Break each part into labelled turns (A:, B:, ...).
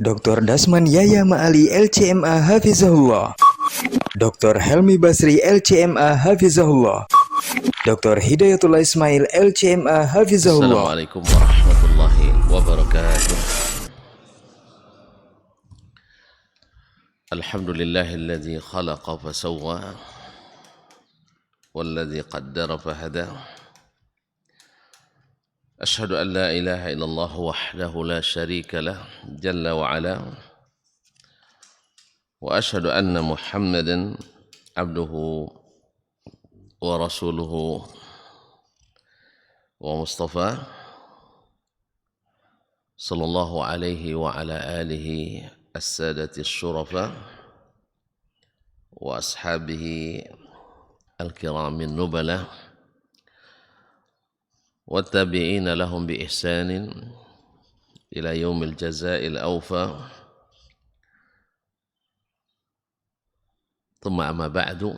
A: Dr. Dasman Yaya Ma'ali LCMA Hafizahullah, Dr. Helmi Basri LCMA Hafizahullah, Dr. Hidayatullah Ismail LCMA Hafizahullah.
B: Assalamualaikum warahmatullahi wabarakatuh. Alhamdulillahilladzi khalaqa fasawwa walladzi qaddara fahada. Ashhadu an la ilaha illallah wahdahu la syarika lah jalla wa ala. Wa ashhadu anna Muhammadan abduhu wa rasuluhu wa mustafa sallallahu alaihi wa ala alihi as-sadati syurafa wa ashabihi al-kiramin nubala wa tabi'ina lahum bi ihsanin ila yaumil jaza'il awfa. Thumma amma ba'du,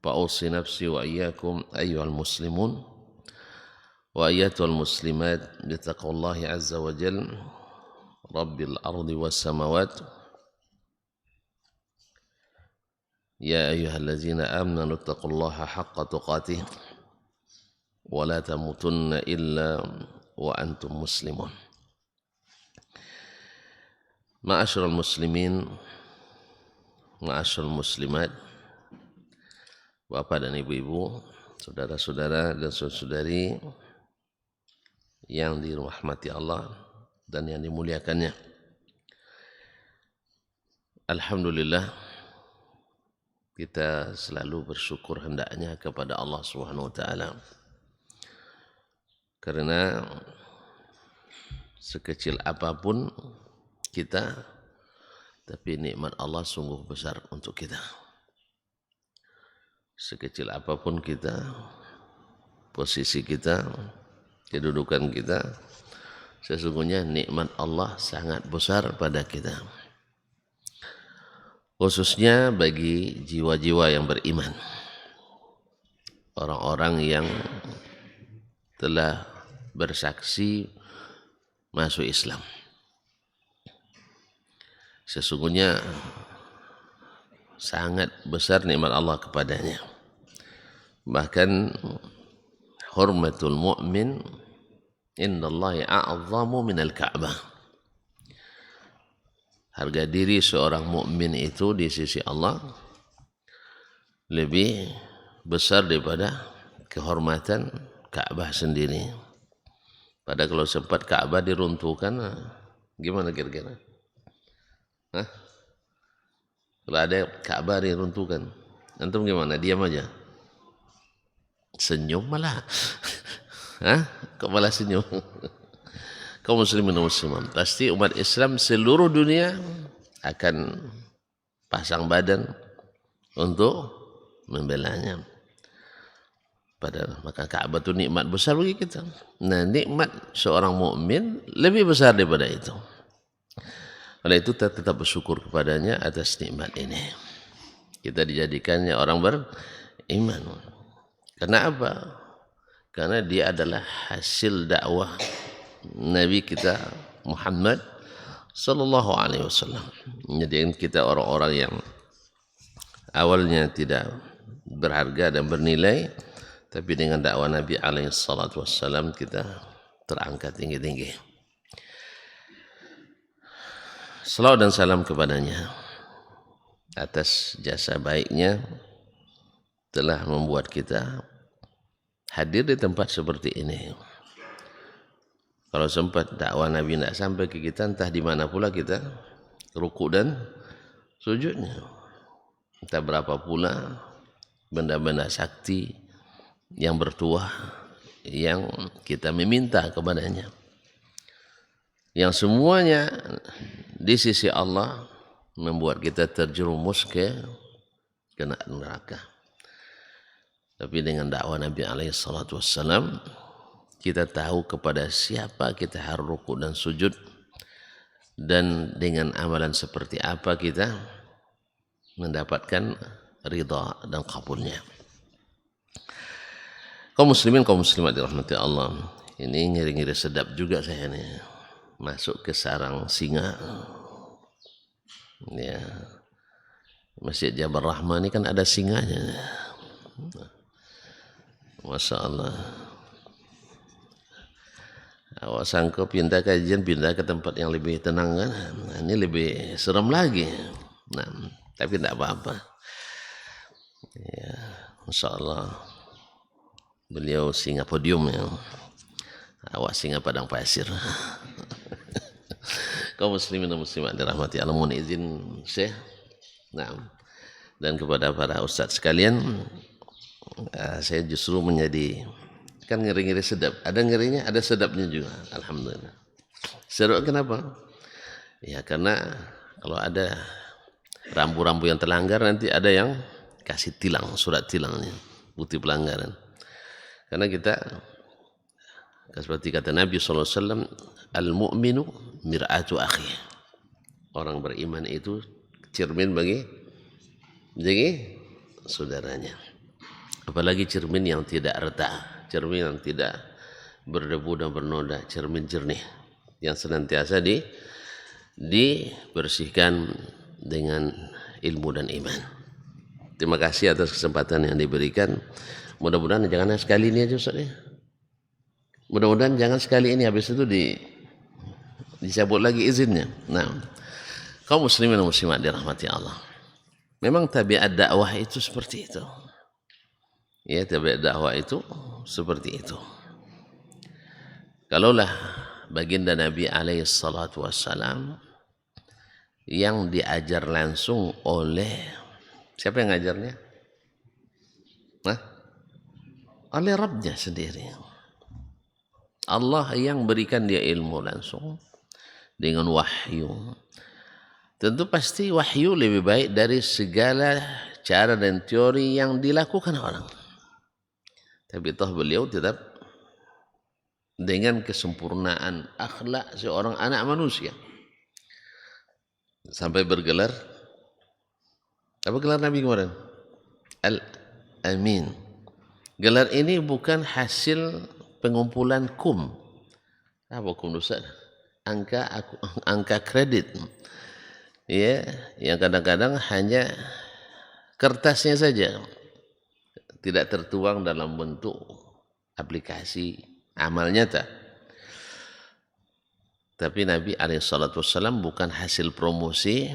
B: fa'usi nafsi wa iyyakum ayyuhal muslimun wa ayyatuhal muslimat bitaqwallahi azza wa jalla rabbil ardi was samawat. Ya ayyuhallazina amanu taqullaha haqqa tuqatih wa la tamutunna illa wa antum muslimun. Ma'asyiral muslimin, ma'asyiral muslimat, Bapak dan Ibu-ibu, saudara-saudara dan saudari yang dirahmati Allah dan yang dimuliakannya. Alhamdulillah, kita selalu bersyukur hendaknya kepada Allah Subhanahu wa taala. Karena sekecil apapun kita, tapi nikmat Allah sungguh besar untuk kita. Sekecil apapun kita, posisi kita, kedudukan kita, sesungguhnya nikmat Allah sangat besar pada kita. Khususnya bagi jiwa-jiwa yang beriman. Orang-orang yang telah bersaksi masuk Islam. Sesungguhnya sangat besar nikmat Allah kepadanya. Bahkan hurmatul mu'min indallahi a'zamu minal Ka'bah. Harga diri seorang mukmin itu di sisi Allah lebih besar daripada kehormatan Ka'bah sendiri. Padahal kalau sempat Ka'bah diruntuhkan, gimana kira-kira? Hah? Kalau ada Ka'bah diruntuhkan, antum gimana? Diam aja? Senyum malah. Hah? Kok malah senyum? Kaum muslimin dan muslimat, pasti umat Islam seluruh dunia akan pasang badan untuk membelanya. Padahal maka Ka'bah itu nikmat besar bagi kita. Nah, nikmat seorang mukmin lebih besar daripada itu. Oleh itu kita tetap bersyukur kepadanya atas nikmat ini. Kita dijadikannya orang beriman. Karena apa? Karena dia adalah hasil dakwah Nabi kita Muhammad sallallahu alaihi wasallam. Menjadikan kita orang-orang yang awalnya tidak berharga dan bernilai, tapi dengan dakwah Nabi alaihi salatu wasallam kita terangkat tinggi-tinggi. Salawat dan salam kepadanya atas jasa baiknya telah membuat kita hadir di tempat seperti ini. Kalau sempat dakwah Nabi tidak sampai ke kita, entah di mana pula kita rukuk dan sujudnya. Entah berapa pula benda-benda sakti yang bertuah yang kita meminta kepadanya. Yang semuanya di sisi Allah membuat kita terjerumus ke neraka. Tapi dengan dakwah Nabi alaihi salatu wassalam, kita tahu kepada siapa kita harus rukuk dan sujud, dan dengan amalan seperti apa kita mendapatkan ridha dan kabulnya. Kaum muslimin, kaum muslimat dirahmati Allah, ini ngiri-ngiri sedap juga saya ini. masuk ke sarang singa. Ya, Masjid Jabal Rahmah ini kan ada singanya. Masya Allah. Awak sangka pindah kajian, pindah ke tempat yang lebih tenang kan? Nah, ini lebih serem lagi. Nah, tapi tidak apa-apa. Ya, Masya Allah. Beliau singa podium ya. Awak singa padang pasir. Kaum muslimin dan muslimat dirahmati Allah, mohon izin Syekh. Nah, dan kepada para ustaz sekalian, saya justru menjadi kan ngeri-ngeri sedap. Ada ngerinya, ada sedapnya juga. Alhamdulillah. Seru kenapa? Ya karena kalau ada rambu-rambu yang terlanggar nanti ada yang kasih tilang, surat tilangnya, bukti pelanggaran. Karena kita seperti kata Nabi SAW, al-mu'minu mir'atu akhi. Orang beriman itu cermin bagi saudaranya. Apalagi cermin yang tidak retak, cermin yang tidak berdebu dan bernoda, cermin jernih yang senantiasa dibersihkan dengan ilmu dan iman. Terima kasih atas kesempatan yang diberikan. Mudah-mudahan jangan sekali ini aja Ustaz ya. Mudah-mudahan jangan sekali ini, habis itu dicabut lagi izinnya. Nah, kaum muslimin dan muslimat dirahmati Allah. Memang tabiat dakwah itu seperti itu. Ya, tabiat dakwah itu seperti itu. Kalaulah baginda Nabi alaihi salatu wassalam yang diajar langsung oleh siapa yang ngajarnya? Oleh Rabbnya sendiri. Allah yang berikan dia ilmu langsung dengan wahyu. Tentu pasti wahyu lebih baik dari segala cara dan teori yang dilakukan orang. Tapi toh beliau tetap dengan kesempurnaan akhlak seorang anak manusia. Sampai bergelar, apa gelar Nabi kemarin? Al-Amin. Gelar ini bukan hasil pengumpulan kum. Apa kum Ustaz? Angka kredit. Ya, yang kadang-kadang hanya kertasnya saja. Tidak tertuang dalam bentuk aplikasi amal nyata. Tapi Nabi SAW bukan hasil promosi,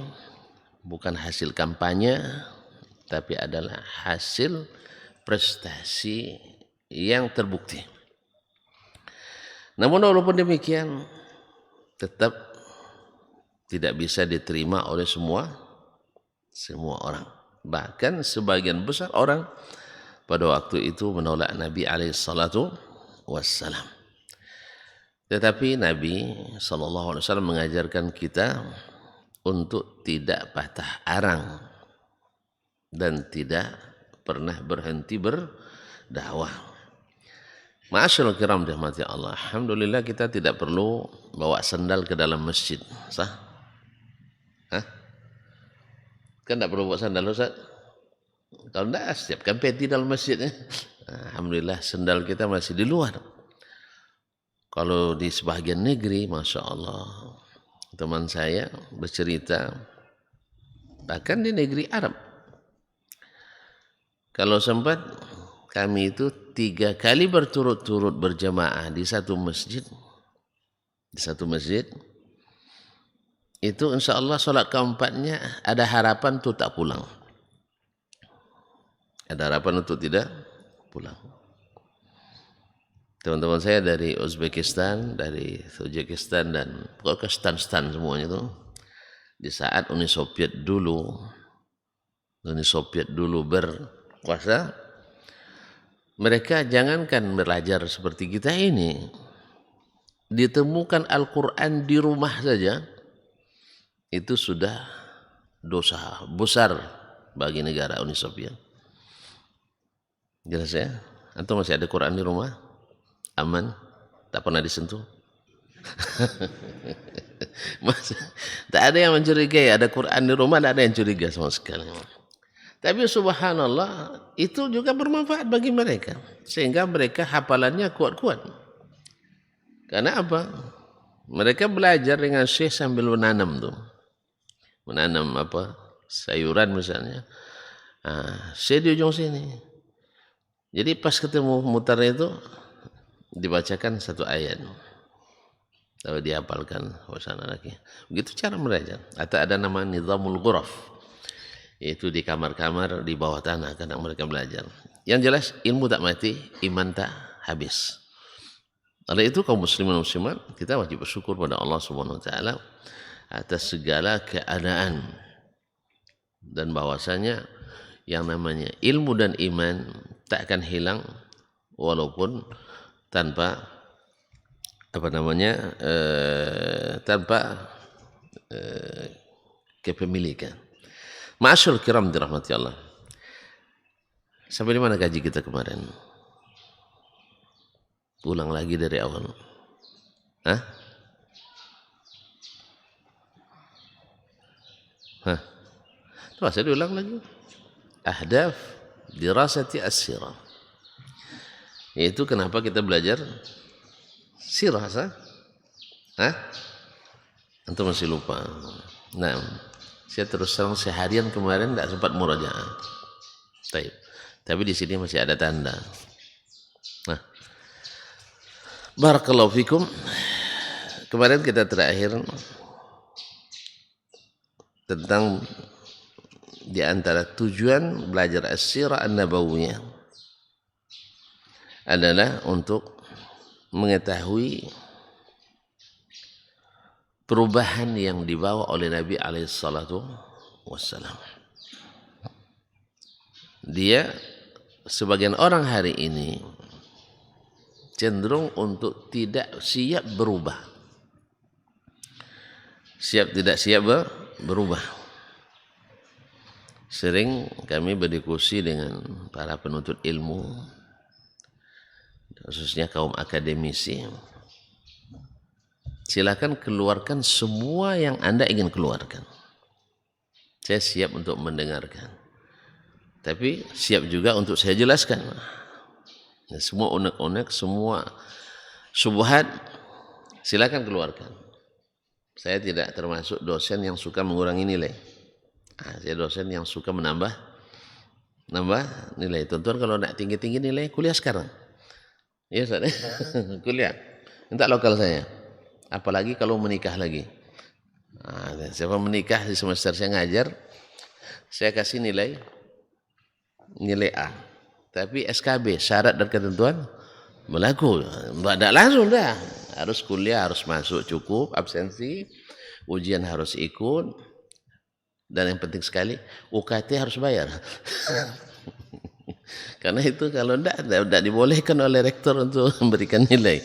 B: bukan hasil kampanye, tapi adalah hasil prestasi yang terbukti. Namun walaupun demikian, tetap tidak bisa diterima oleh semua orang. Bahkan sebagian besar orang pada waktu itu menolak Nabi SAW. Tetapi Nabi SAW mengajarkan kita untuk tidak patah arang dan tidak pernah berhenti berdakwah. Ma'asyiral kiram dirahmati Allah. Alhamdulillah kita tidak perlu bawa sandal ke dalam masjid. Sah? Kan tidak perlu bawa sandal Ustaz? Kalau tidak, siapkan peti dalam masjid. Alhamdulillah sandal kita masih di luar. Kalau di sebagian negeri, Masya Allah, teman saya bercerita, bahkan di negeri Arab, kalau sempat kami itu 3 kali berturut-turut berjamaah di satu masjid, itu insya Allah sholat keempatnya ada harapan untuk tak pulang. Ada harapan untuk tidak pulang. Teman-teman saya dari Uzbekistan, dari Tajikistan dan pokoknya stan semuanya itu, di saat Uni Soviet dulu berkuasa, mereka jangankan belajar seperti kita ini, ditemukan Al-Quran di rumah saja, itu sudah dosa besar bagi negara Uni Soviet. Jelas ya? Antum masih ada Quran di rumah? Aman? Tak pernah disentuh? Tak ada yang mencurigai ada Quran di rumah, tak ada yang curiga sama sekali. Tapi subhanallah, itu juga bermanfaat bagi mereka. Sehingga mereka hafalannya kuat-kuat. Karena apa? Mereka belajar dengan syekh sambil menanam tuh. Menanam apa? Sayuran misalnya. Syekh di ujung sini. Jadi pas ketemu mutar itu dibacakan satu ayat. Lalu dihafalkan sana lagi. Begitu cara belajar. Atau ada nama nizamul ghuraf. Yaitu di kamar-kamar di bawah tanah kadang mereka belajar. Yang jelas ilmu tak mati, iman tak habis. Oleh itu kaum muslimin dan muslimat, kita wajib bersyukur pada Allah Subhanahu wa taala atas segala keadaan dan bahwasanya yang namanya ilmu dan iman tak akan hilang walaupun tanpa tanpa kepemilikan. Ma'asyarul kiram dirahmati Allah. Sampai di mana gaji kita kemarin? Ulang lagi dari awal. Tuh, saya diulang lagi. Ahdaf dirasati as-sirah. Yaitu kenapa kita belajar sirah, Antum masih lupa. Nah, saya terus terang seharian kemarin tidak sempat murajaah. Tapi di sini masih ada tanda. Barakallahu fikum. Kemarin kita terakhir tentang di antara tujuan belajar as-sirah an-nabawiyah adalah untuk mengetahui perubahan yang dibawa oleh Nabi alaihissalatu wassalam. Dia sebagian orang hari ini cenderung untuk tidak siap berubah. Tidak siap berubah. Sering kami berdiskusi dengan para penuntut ilmu, khususnya kaum akademisi. Silakan keluarkan semua yang Anda ingin keluarkan. Saya siap untuk mendengarkan. Tapi siap juga untuk saya jelaskan. Semua unek-unek, semua syubhat, silakan keluarkan. Saya tidak termasuk dosen yang suka mengurangi nilai. Saya dosen yang suka menambah nilai. Tuan-tuan kalau nak tinggi-tinggi nilai, kuliah sekarang. Iya, Ustaz. Kuliah. Minta lokal saya. Apalagi kalau menikah lagi. Siapa menikah di semester saya ngajar, saya kasih nilai A. Tapi SKB, syarat dan ketentuan berlaku. Tidak langsung dah. Harus kuliah, harus masuk cukup, absensi, ujian harus ikut, dan yang penting sekali, UKT harus bayar. Karena itu kalau tidak dibolehkan oleh rektor untuk memberikan nilai.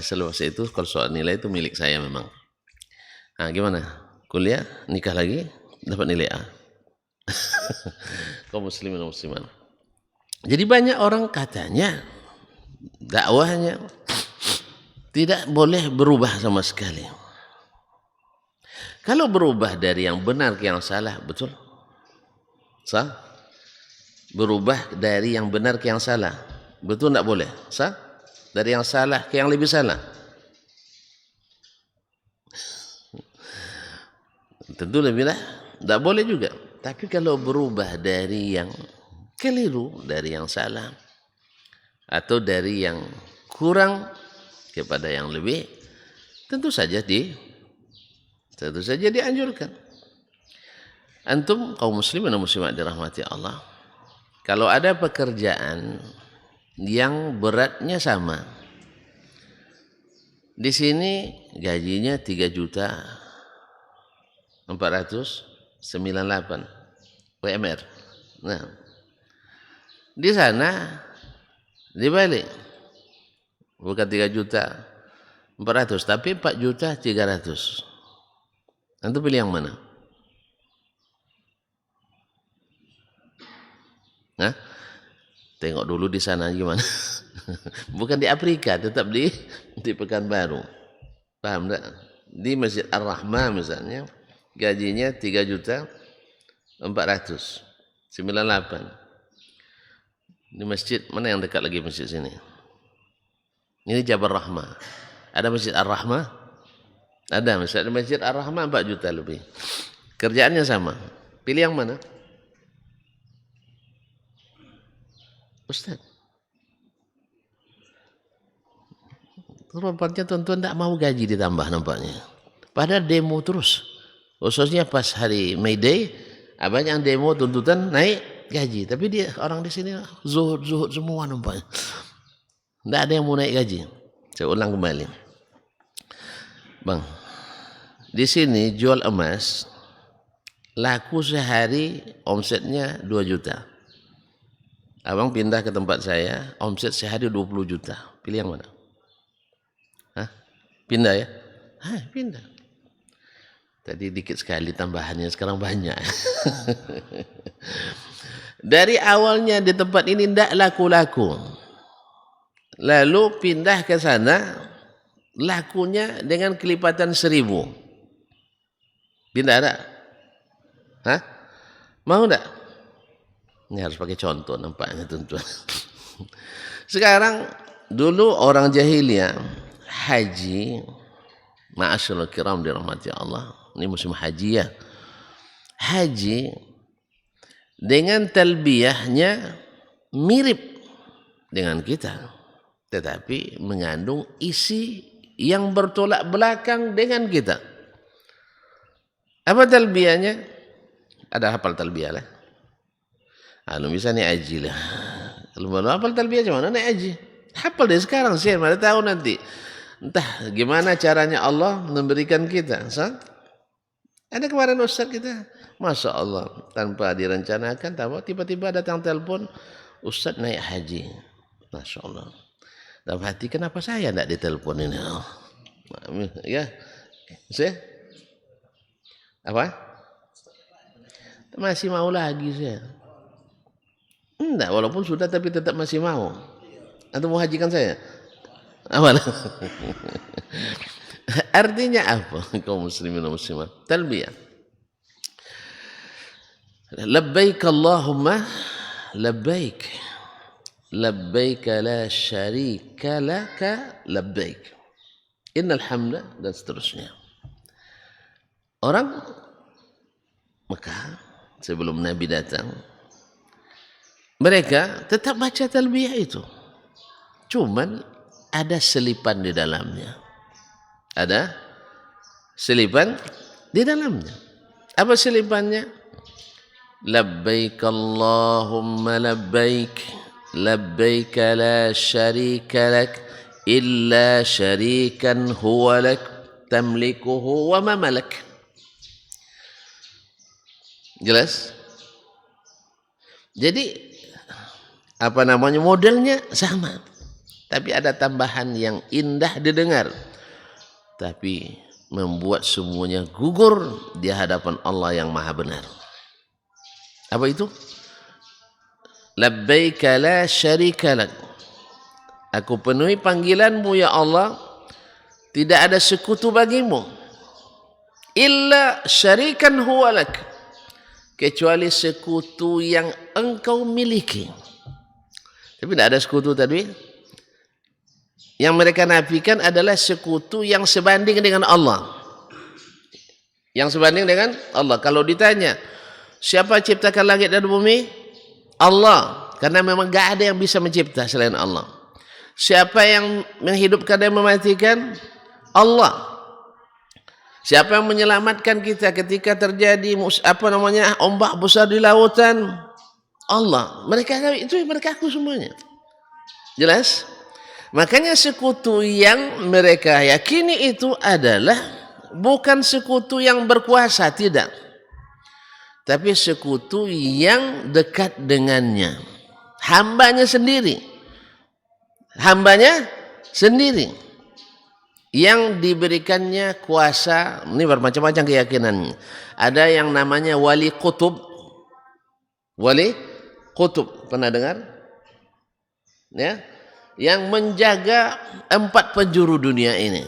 B: Seluas itu, kalau soal nilai itu milik saya memang. Gimana? Kuliah, nikah lagi, dapat nilai A. Kaum muslimin dan muslimat. Jadi banyak orang katanya dakwahnya tidak boleh berubah sama sekali. Kalau berubah dari yang benar ke yang salah, betul? Sah? Berubah dari yang benar ke yang salah, betul tidak boleh? Sah? Dari yang salah ke yang lebih salah? Tentu lebih lah, tidak boleh juga. Tapi kalau berubah dari yang keliru, dari yang salah, atau dari yang kurang kepada yang lebih, tentu saja dianjurkan. Antum kaum muslimin dan muslimat dirahmati Allah, kalau ada pekerjaan yang beratnya sama, di sini gajinya 3.498.000 UMR. Nah, di sana dibalik, bukan 3.400.000 tapi 4.300.000. Antum pilih yang mana? Tengok dulu di sana gimana. Bukan di Afrika, tetap di Pekanbaru. Paham tak? Di Masjid Ar-Rahmah misalnya, gajinya 3.400.098. Di masjid mana yang dekat lagi masjid sini? Ini Jabal Rahmah. Ada Masjid Ar-Rahmah? Ada Ustaz di Masjid Ar-Rahman 4 juta lebih. Kerjaannya sama. Pilih yang mana? Ustaz. Rupanya tuan-tuan tak mau gaji ditambah nampaknya. Padahal demo terus. Khususnya pas hari May Day, banyak yang demo tuntutan naik gaji. Tapi dia orang di sini zuhud semua nampaknya. Tidak ada yang mau naik gaji. Saya ulang kembali. Bang, di sini jual emas, laku sehari omsetnya 2 juta. Abang pindah ke tempat saya, omset sehari 20 juta. Pilih yang mana? Hah? Pindah ya? Pindah. Tadi dikit sekali tambahannya, sekarang banyak. Dari awalnya di tempat ini tidak laku-laku. Lalu pindah ke sana, lakunya dengan kelipatan 1000. Pindah ada? Hah? Mau tak? Ini harus pakai contoh nampaknya tuan-tuan. Sekarang dulu orang jahiliyah haji, ma'asyiral kiram dirahmati Allah. Ini musim haji ya. Haji dengan talbiyahnya mirip dengan kita, tetapi mengandung isi yang bertolak belakang dengan kita. Apa talbiyahnya? Ada hafal talbiyah lah. Kalau bisa naik haji lah. Kalau mau hafal talbiyah macam mana naik haji? Hafal dari sekarang sih, mana tahu nanti. Entah gimana caranya Allah memberikan kita. Ada kemarin Ustaz kita, Masya Allah, tanpa direncanakan, tiba-tiba datang telepon, Ustaz naik haji. Masya Allah. Dalam hati, kenapa saya tidak ditelepon ini? Ya, saya apa? Masih mau lagi saya. Enggak, walaupun sudah tapi tetap masih mau. Atau mau hajikan saya? Apa? Artinya apa? Kaum muslimin dan muslimat. Talbiyah. Labbaik Allahumma labbaik. Labbaik la syarika laka labbaik. Innal hamda dan seterusnya. Orang Mekah sebelum Nabi datang, mereka tetap baca talbiyah itu. Cuman ada selipan di dalamnya. Ada selipan di dalamnya. Apa selipannya? Labbaik Allahumma labbaik. Labbaik la syarika lak illa syarikan huwa lak tamlikuhu wa ma malak. Jelas? Jadi apa namanya, modelnya sama. Tapi ada tambahan yang indah didengar. Tapi membuat semuanya gugur di hadapan Allah yang Maha Benar. Apa itu? Labbaika la syarika lak. Aku penuhi panggilanmu ya Allah, tidak ada sekutu bagimu. Illa syarikan huwa lak. Kecuali sekutu yang engkau miliki. Tapi tidak ada sekutu tadi. Yang mereka nafikan adalah sekutu yang sebanding dengan Allah. Yang sebanding dengan Allah. Kalau ditanya, siapa ciptakan langit dan bumi? Allah. Karena memang tidak ada yang bisa mencipta selain Allah. Siapa yang menghidupkan dan mematikan? Allah. Siapa yang menyelamatkan kita ketika terjadi ombak besar di lautan? Allah. Mereka itu mereka aku semuanya. Jelas? Makanya sekutu yang mereka yakini itu adalah bukan sekutu yang berkuasa, tidak. Tapi sekutu yang dekat dengannya. Hambanya sendiri. Hambanya sendiri. Yang diberikannya kuasa, ini bermacam-macam keyakinan. Ada yang namanya wali kutub. Wali kutub, pernah dengar? Ya, yang menjaga 4 penjuru dunia ini.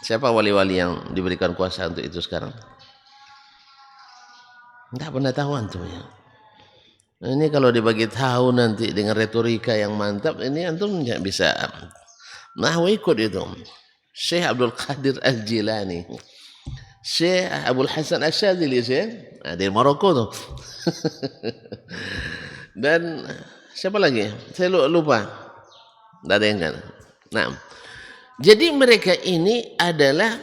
B: Siapa wali-wali yang diberikan kuasa untuk itu sekarang? Enggak pernah tahu antum ya. Ini kalau dibagi tahu nanti dengan retorika yang mantap, ini antum bisa ikut itu. Syekh Abdul Qadir Al-Jilani, Syekh Abdul Hasan Asyadzili, dari Maroko tuh. Dan siapa lagi? Saya lupa. Tidak ada yang kan. Nah, jadi mereka ini adalah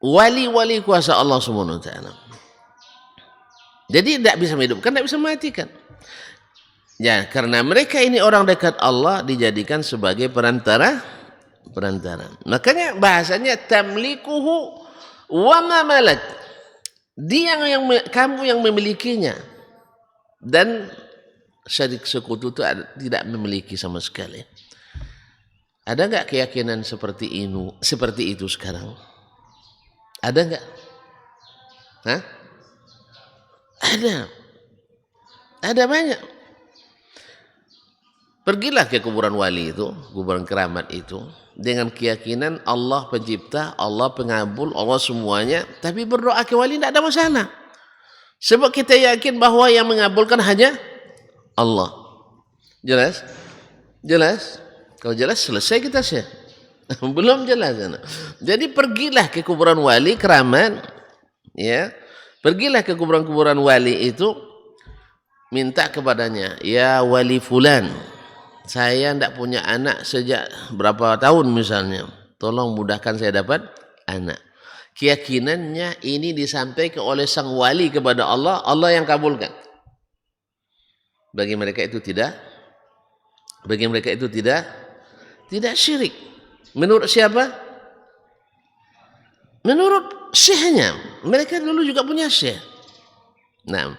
B: wali-wali kuasa Allah Subhanahu wa taala. Jadi tidak bisa menghidupkan, tidak bisa mematikan. Ya, karena mereka ini orang dekat Allah dijadikan sebagai perantara. Makanya bahasanya tamlikuhu wa ma malak. Dia kamu yang memilikinya. Dan syirik sekutu itu tidak memiliki sama sekali. Ada enggak keyakinan seperti itu sekarang? Ada enggak? Hah? Ada banyak. Pergilah ke kuburan wali itu, kuburan keramat itu, dengan keyakinan Allah pencipta, Allah pengabul, Allah semuanya, tapi berdoa ke wali tidak ada masalah. Sebab kita yakin bahwa yang mengabulkan hanya Allah. Jelas? Jelas? Kalau jelas selesai kita share. Belum jelas. Jadi pergilah ke kuburan wali keramat, ya. Pergilah ke kuburan-kuburan wali itu, minta kepadanya, ya wali fulan, saya tidak punya anak sejak berapa tahun misalnya, tolong mudahkan saya dapat anak. Keyakinannya ini disampaikan oleh sang wali kepada Allah, Allah yang kabulkan. Bagi mereka itu tidak syirik. Menurut siapa? Menurut syekhnya. Mereka dulu juga punya syekh. Nah,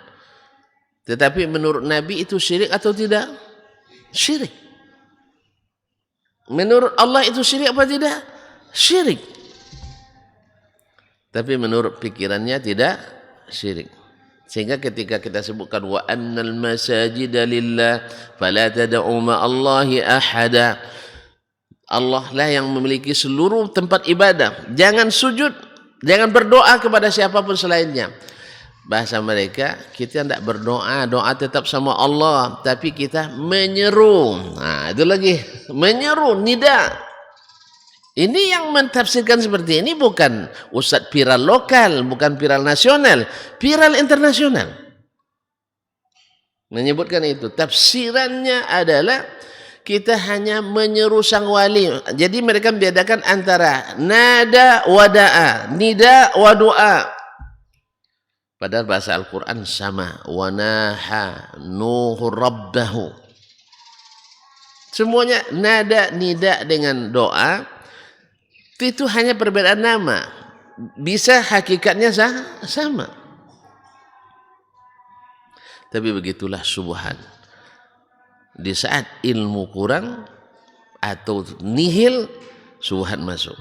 B: tetapi menurut Nabi itu syirik atau tidak? Syirik. Menurut Allah itu syirik apa tidak? Syirik. Tapi menurut pikirannya tidak syirik. Sehingga ketika kita sebutkan wa annal masajida lillah fala tad'u ma'allahi ahada. Allah lah yang memiliki seluruh tempat ibadah. Jangan sujud, jangan berdoa kepada siapapun selainnya. Bahasa mereka, kita tidak berdoa, doa tetap sama Allah, tapi kita menyeru. Nah, itu lagi, menyeru, nida. Ini yang mentafsirkan seperti ini bukan ustadz viral lokal, bukan viral nasional, viral internasional. Menyebutkan itu. Tafsirannya adalah kita hanya menyeru sang wali. Jadi mereka membedakan antara nada wa da'a, nida wa doa. Padahal bahasa Al-Quran sama. Wa naha nuhu rabbahu. Semuanya nada, nida dengan doa. Itu hanya perbedaan nama. Bisa hakikatnya sama. Tapi begitulah subhan. Di saat ilmu kurang atau nihil, subhan masuk.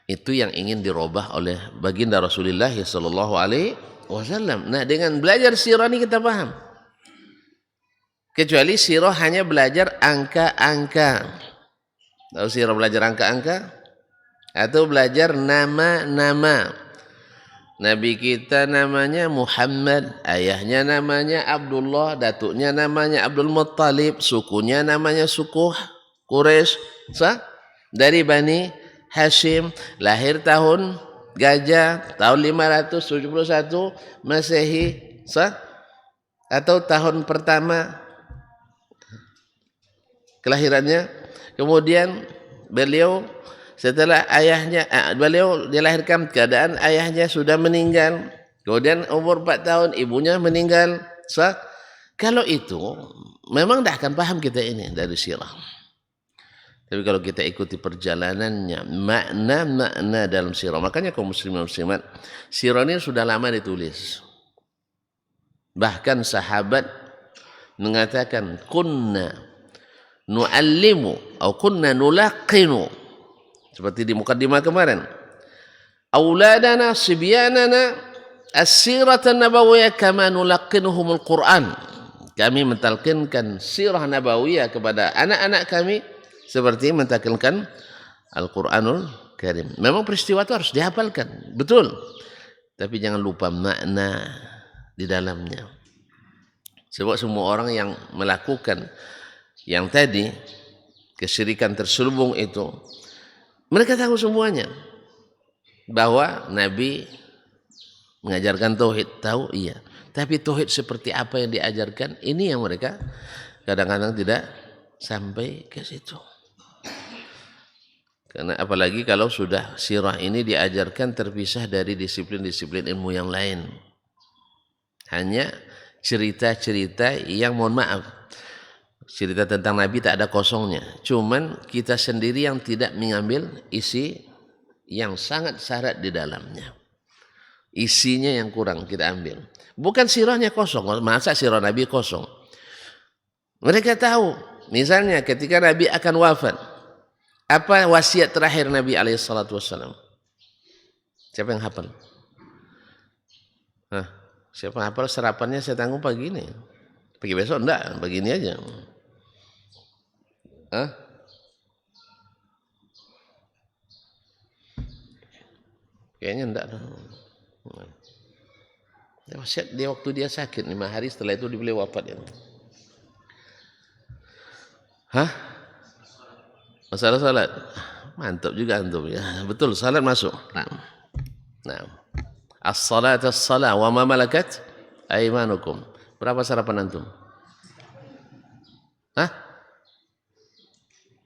B: Itu yang ingin dirubah oleh baginda Rasulullah sallallahu alaihi wasallam. Nah, dengan belajar sirah ini kita paham. Kecuali sirah hanya belajar angka-angka. Tahu sirah belajar angka-angka? Atau belajar nama-nama. Nabi kita namanya Muhammad, ayahnya namanya Abdullah, datuknya namanya Abdul Muttalib, sukunya namanya suku Quraisy, dari Bani Hashim, lahir tahun Gajah, tahun 571 Masehi, atau tahun pertama kelahirannya. Kemudian beliau setelah beliau dilahirkan keadaan ayahnya sudah meninggal. Kemudian umur 4 tahun ibunya meninggal. Kalau itu memang tidak akan paham kita ini dari sirah. Tapi kalau kita ikuti perjalanannya, makna dalam sirah. Makanya kaum muslimin muslimat, sirah ini sudah lama ditulis. Bahkan sahabat mengatakan kunna nu'allimu atau kunna nulaqinu. Seperti di mukaddimah kemarin. Auladana sibyanana as-siratan nabawiyah kama nulaqqinuhumul Qur'an. Kami mentalkinkan sirah nabawiyah kepada anak-anak kami seperti mentalkinkan Al-Qur'anul Karim. Memang peristiwa itu harus dihafalkan, betul. Tapi jangan lupa makna di dalamnya. Sebab semua orang yang melakukan yang tadi kesyirikan terselubung itu Mereka tahu semuanya. Bahwa Nabi mengajarkan tauhid, tahu iya. Tapi tauhid seperti apa yang diajarkan, ini yang mereka kadang-kadang tidak sampai ke situ. Karena apalagi kalau sudah sirah ini diajarkan terpisah dari disiplin-disiplin ilmu yang lain. Hanya cerita-cerita yang mohon maaf, cerita tentang Nabi tak ada kosongnya. Cuman kita sendiri yang tidak mengambil isi yang sangat syarat di dalamnya. Isinya yang kurang kita ambil. Bukan sirahnya kosong, masa sirah Nabi kosong. Mereka tahu, misalnya ketika Nabi akan wafat, apa wasiat terakhir Nabi SAW? Siapa yang hafal? Siapa yang hafal? Serapannya saya tanggung pagi ini. Pagi besok enggak, pagi ini aja. Kayaknya enggak. Wasiat dia waktu dia sakit 5 hari setelah itu beliau wafat. Masalah salat. Mantap juga antum ya. Betul, salat masuk. Nah. As-salat as-salah wa ma malakat aymanukum. Berapa sarapan antum?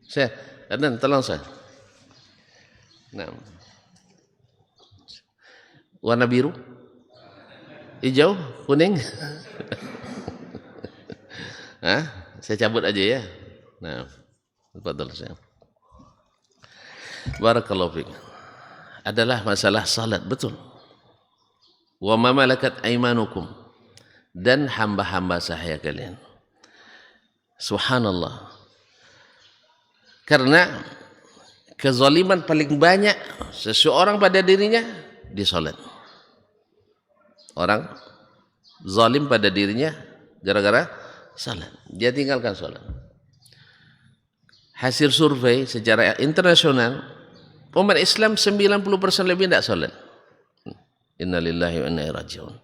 B: Saya, dan tolong saya. Nah. Warna biru? Hijau? Kuning? Saya cabut aja ya. Nah, betul saya. Barakallahu fiik. Adalah masalah salat, betul. Wa ma malakat aymanukum, dan hamba-hamba sahaya kalian. Subhanallah. Karena kezaliman paling banyak seseorang pada dirinya di salat. Orang zalim pada dirinya gara-gara salat. Dia tinggalkan salat. Hasil survei secara internasional, umat Islam 90% lebih tidak salat. Innalillahi wa inna ilaihi raji'un.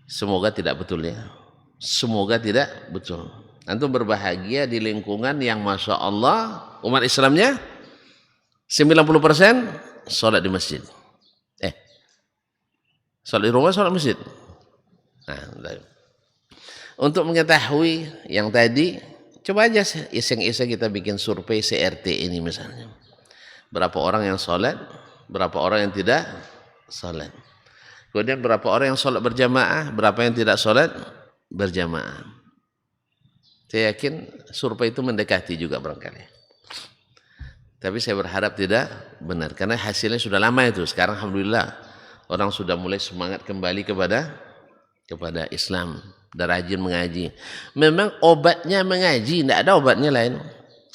B: Semoga tidak betul ya. Semoga tidak betul. Antum berbahagia di lingkungan yang Masya Allah umat Islamnya 90% salat di masjid. Salat di rumah, salat masjid. Nah, untuk mengetahui yang tadi, coba aja iseng-iseng kita bikin survei CRT ini misalnya. Berapa orang yang salat, berapa orang yang tidak salat. Kemudian berapa orang yang salat berjamaah, berapa yang tidak salat berjamaah. Saya yakin survei itu mendekati juga barangkali. Tapi saya berharap tidak benar, karena hasilnya sudah lama itu. Sekarang alhamdulillah orang sudah mulai semangat kembali kepada Islam, dan rajin mengaji. Memang obatnya mengaji, tidak ada obatnya lain.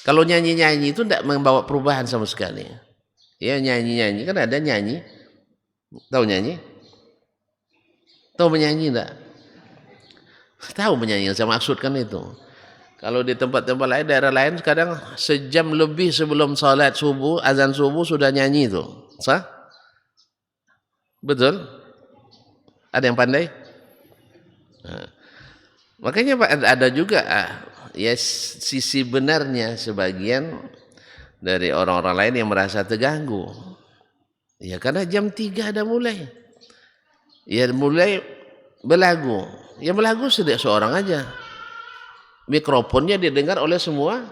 B: Kalau nyanyi-nyanyi itu tidak membawa perubahan sama sekali. Ya nyanyi-nyanyi, kan ada nyanyi. Tahu nyanyi? Tahu menyanyi enggak? Tahu menyanyi, yang saya maksudkan itu. Kalau di tempat-tempat lain, daerah lain, kadang sejam lebih sebelum salat subuh, azan subuh sudah nyanyi itu. Sah? Betul? Ada yang pandai? Nah, makanya ada juga ya sisi benarnya sebagian dari orang-orang lain yang merasa terganggu. Ya karena jam 3 ada mulai. Ya mulai belagu. Ya belagu tidak seorang aja. Mikrofonnya didengar oleh semua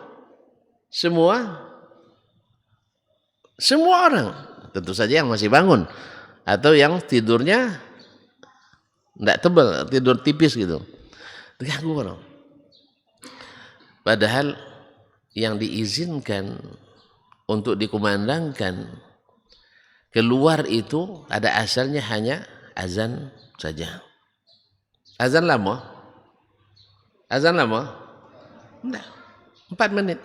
B: orang. Tentu saja yang masih bangun atau yang tidurnya tidak tebal, tidur tipis gitu. Terganggu orang. Padahal yang diizinkan untuk dikumandangkan keluar itu ada asalnya hanya azan saja. Azan lama? Enggak. 4 menit.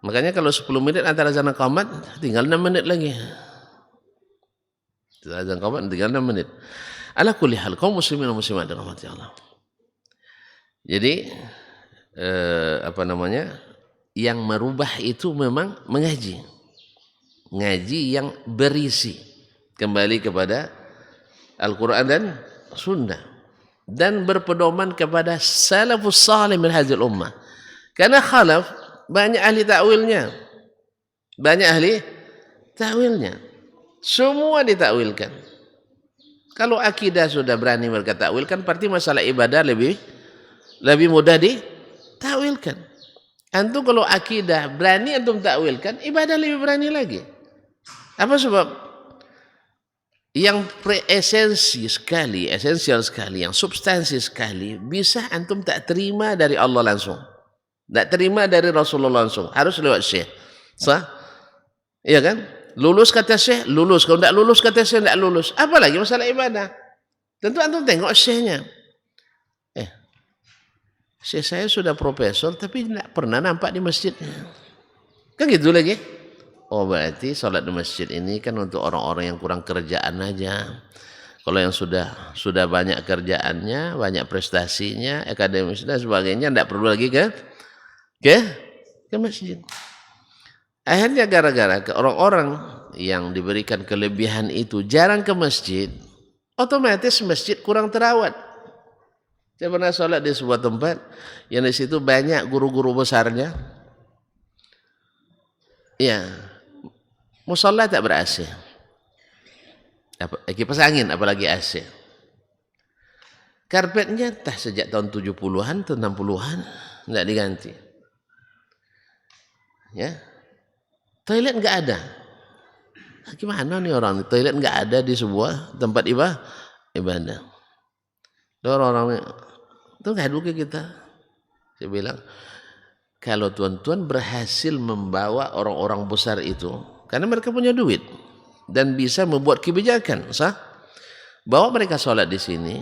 B: Makanya kalau 10 menit antara azan dan qamat, tinggal 6 menit lagi. Azan qamat tinggal 6 menit. Ala kulli hal, kaum muslimin dan muslimat dirahmati Allah. Jadi yang merubah itu memang mengaji. Ngaji yang berisi kembali kepada Al-Quran dan Sunnah, dan berpedoman kepada salafus salih min hadhil ummah. Karena khalaf banyak ahli takwilnya. Banyak ahli takwilnya. Semua ditakwilkan. Kalau akidah sudah berani mereka takwilkan, berarti masalah ibadah lebih mudah ditakwilkan. Antum kalau akidah berani antum takwilkan, ibadah lebih berani lagi. Apa sebab? Yang esensial sekali, yang substansi sekali, bisa antum tak terima dari Allah langsung, tak terima dari Rasulullah langsung, harus lewat syekh. Sah? Iya kan? Lulus kata syekh, lulus. Kalau tak lulus kata syekh, tak lulus. Apalagi masalah ibadah. Tentu antum tengok syekhnya. Syekh saya sudah profesor, tapi tak pernah nampak di masjidnya. Kan gitu lagi. Oh berarti sholat di masjid ini kan untuk orang-orang yang kurang kerjaan aja. Kalau yang sudah banyak kerjaannya, banyak prestasinya, akademis dan sebagainya, tidak perlu lagi ke masjid. Akhirnya gara-gara ke orang-orang yang diberikan kelebihan itu jarang ke masjid, otomatis masjid kurang terawat. Saya pernah sholat di sebuah tempat yang di situ banyak guru-guru besarnya. Ya. Musalla tak ber-AC. Kipas angin apalagi AC. Karpetnya entah sejak tahun 70-an atau 60-an enggak diganti. Ya. Toilet enggak ada. Gimana nih orang? Toilet enggak ada di sebuah tempat ibadah. Orang-orang itu ngadu ke kita. Saya bilang, kalau tuan-tuan berhasil membawa orang-orang besar itu, karena mereka punya duit dan bisa membuat kebijakan, sah? Bawa mereka sholat di sini,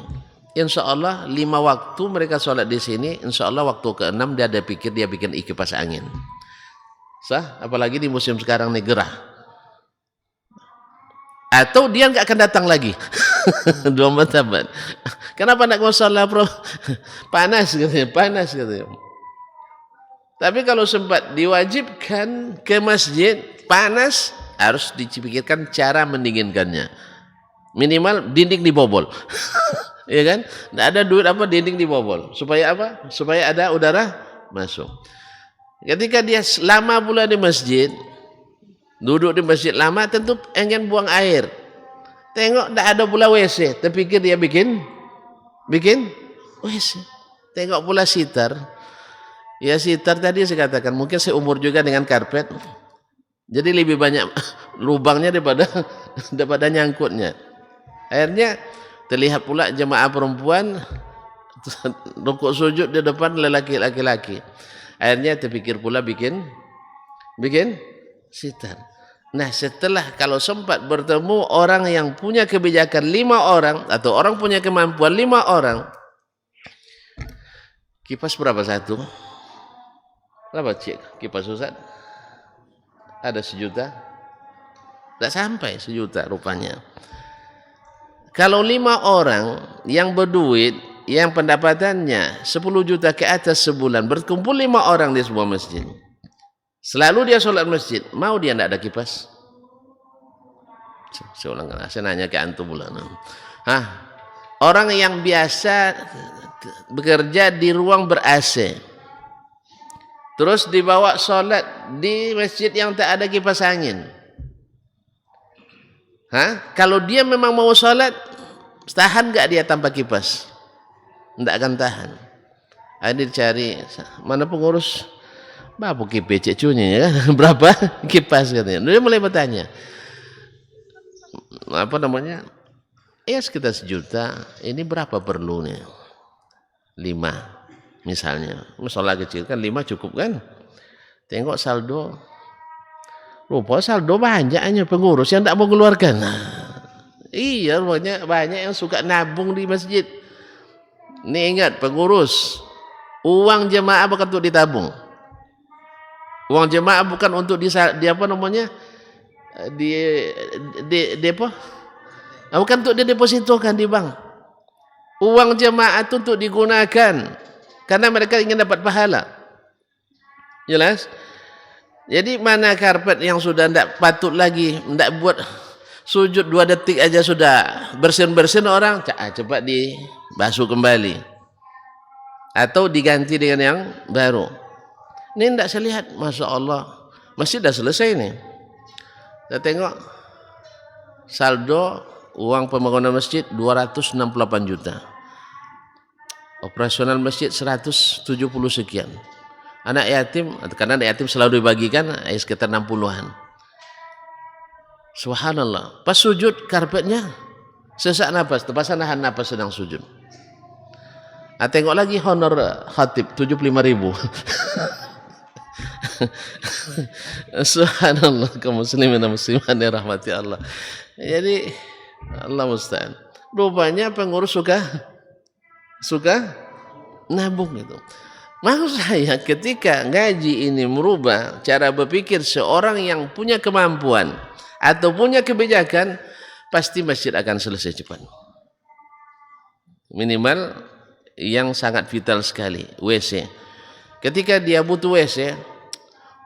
B: insya Allah 5 waktu mereka sholat di sini, insya Allah waktu ke-6 dia ada pikir dia bikin kipas angin, sah? Apalagi di musim sekarang nih gerah, atau dia nggak akan datang lagi. Dua matabat. Kenapa nak sholat bro? Panas katanya. Tapi kalau sempat diwajibkan ke masjid panas, harus dipikirkan cara mendinginkannya. Minimal dinding dibobol. Ya kan? Tidak ada duit apa dinding dibobol. Supaya apa? Supaya ada udara masuk. Ketika dia lama pula di masjid, duduk di masjid lama, tentu ingin buang air. Tengok tidak ada pula WC, terpikir dia bikin WC. Tengok pula sitar. Ya sitar tadi saya katakan mungkin seumur juga dengan karpet. Jadi lebih banyak lubangnya daripada nyangkutnya. Akhirnya terlihat pula jemaah perempuan rukuk sujud di depan lelaki-laki. Akhirnya terpikir pula bikin sitar. Nah setelah kalau sempat bertemu orang yang punya kebijakan 5 orang atau orang punya kemampuan 5 orang, kipas berapa satu? Berapa cik kipas Ustaz? Ada 1 juta? Tidak sampai 1 juta rupanya. Kalau 5 orang yang berduit, yang pendapatannya 10 juta ke atas sebulan, berkumpul 5 orang di sebuah masjid, selalu dia sholat masjid, mau dia tidak ada kipas? Saya ulang, saya nanya ke antum bulan. Orang yang biasa bekerja di ruang ber-AC, terus dibawa sholat di masjid yang tak ada kipas angin. Kalau dia memang mau sholat, tahan gak dia tanpa kipas? Tidak akan tahan. Ada dicari, mana pengurus? Berapa kipas cucunya ya? Berapa kipas katanya? Dia mulai bertanya. Apa namanya? Ya sekitar 1 juta. Ini berapa perlunya? 5. Misalnya, masalah kecil kan 5 cukup kan? Tengok saldo. Rupa saldo banyaknya pengurus yang tak mau keluarkan. Iya, banyak yang suka nabung di masjid. Ini ingat pengurus, uang jemaah bukan untuk ditabung. Uang jemaah bukan untuk di apa namanya? Bukan untuk didepositokan di bank. Uang jemaah itu untuk digunakan karena mereka ingin dapat pahala. Jelas? Jadi mana karpet yang sudah tidak patut lagi, tidak buat sujud 2 detik aja sudah bersin-bersin orang, cepat dibasuh kembali atau diganti dengan yang baru. Ini tidak saya lihat, masya Allah, masjid dah selesai nih. Saya tengok saldo uang pembangunan masjid 268 juta. Operasional masjid 170 sekian. Anak yatim, karena anak yatim selalu dibagikan sekitar 60-an. Subhanallah. Pas sujud karpetnya sesak napas, terpaksa nahan napas sedang sujud. Tengok lagi honor khatib 75.000. Subhanallah, kaum muslimin dan muslimat yang rahmati Allah. Jadi Allah musta'an. Rupanya pengurus suka nabung itu. Maksud saya ketika ngaji ini merubah cara berpikir seorang yang punya kemampuan atau punya kebijakan, pasti masjid akan selesai cepat. Minimal yang sangat vital sekali, WC. Ketika dia butuh WC,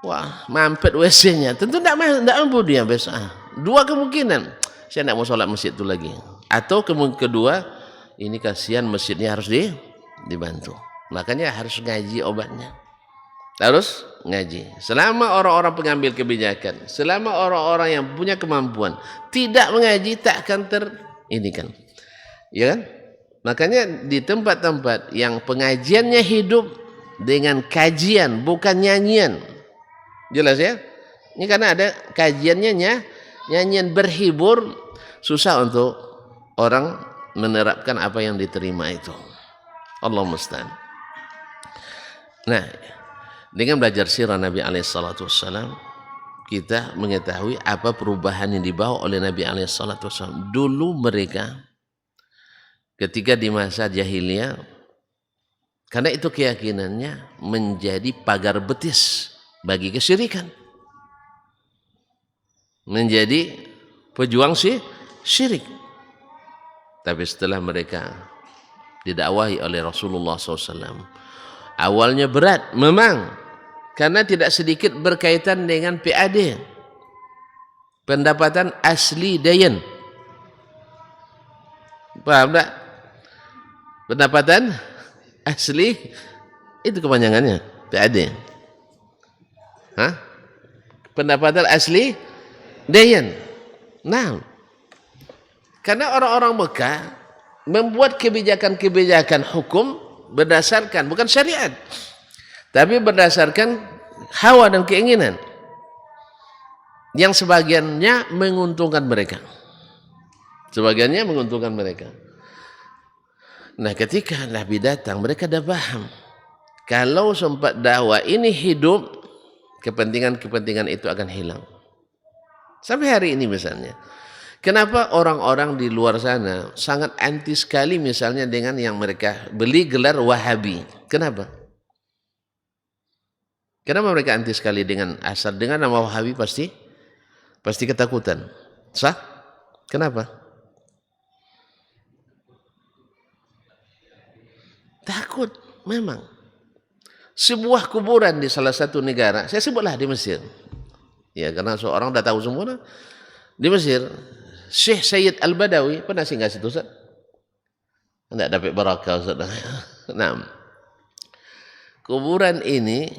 B: wah mampet WC-nya, tentu tidak mampu dia besok. Dua kemungkinan, saya tidak mau sholat masjid itu lagi. Atau kemungkinan kedua, ini kasihan masjidnya harus dibantu. Makanya harus ngaji obatnya. Harus ngaji. Selama orang-orang pengambil kebijakan, selama orang-orang yang punya kemampuan tidak mengaji, tak akan terinikan. Ya kan? Makanya di tempat-tempat yang pengajiannya hidup dengan kajian, bukan nyanyian. Jelas ya? Ini karena ada kajiannya nyanyian berhibur, susah untuk orang menerapkan apa yang diterima itu. Allah musta'an. Nah, dengan belajar sirah Nabi SAW, kita mengetahui apa perubahan yang dibawa oleh Nabi SAW. Dulu mereka ketika di masa jahiliyah, karena itu keyakinannya menjadi pagar betis bagi kesyirikan, menjadi pejuang syirik. Tapi setelah mereka didakwahi oleh Rasulullah SAW, awalnya berat memang, karena tidak sedikit berkaitan dengan PAD, pendapatan asli dayan. Paham tak? Pendapatan asli itu kepanjangannya PAD. Hah? Pendapatan asli dayan. Nah, karena orang-orang Mekah membuat kebijakan-kebijakan hukum berdasarkan bukan syariat, tapi berdasarkan hawa dan keinginan yang sebagiannya menguntungkan mereka. Sebagiannya menguntungkan mereka. Nah, ketika Nabi datang, mereka dah paham kalau sempat dakwah ini hidup, kepentingan-kepentingan itu akan hilang. Sampai hari ini misalnya, kenapa orang-orang di luar sana sangat anti sekali misalnya dengan yang mereka beli gelar Wahabi? Kenapa? Kenapa mereka anti sekali dengan asal dengan nama Wahabi? Pasti ketakutan. Sah? Kenapa? Takut memang. Sebuah kuburan di salah satu negara, saya sebutlah di Mesir. Ya, karena seorang dah tahu semua. Di Mesir, Syekh Sayyid Al-Badawi pernah singgah situ, Ustaz? Tidak dapat barakah, Ustaz. Nah, kuburan ini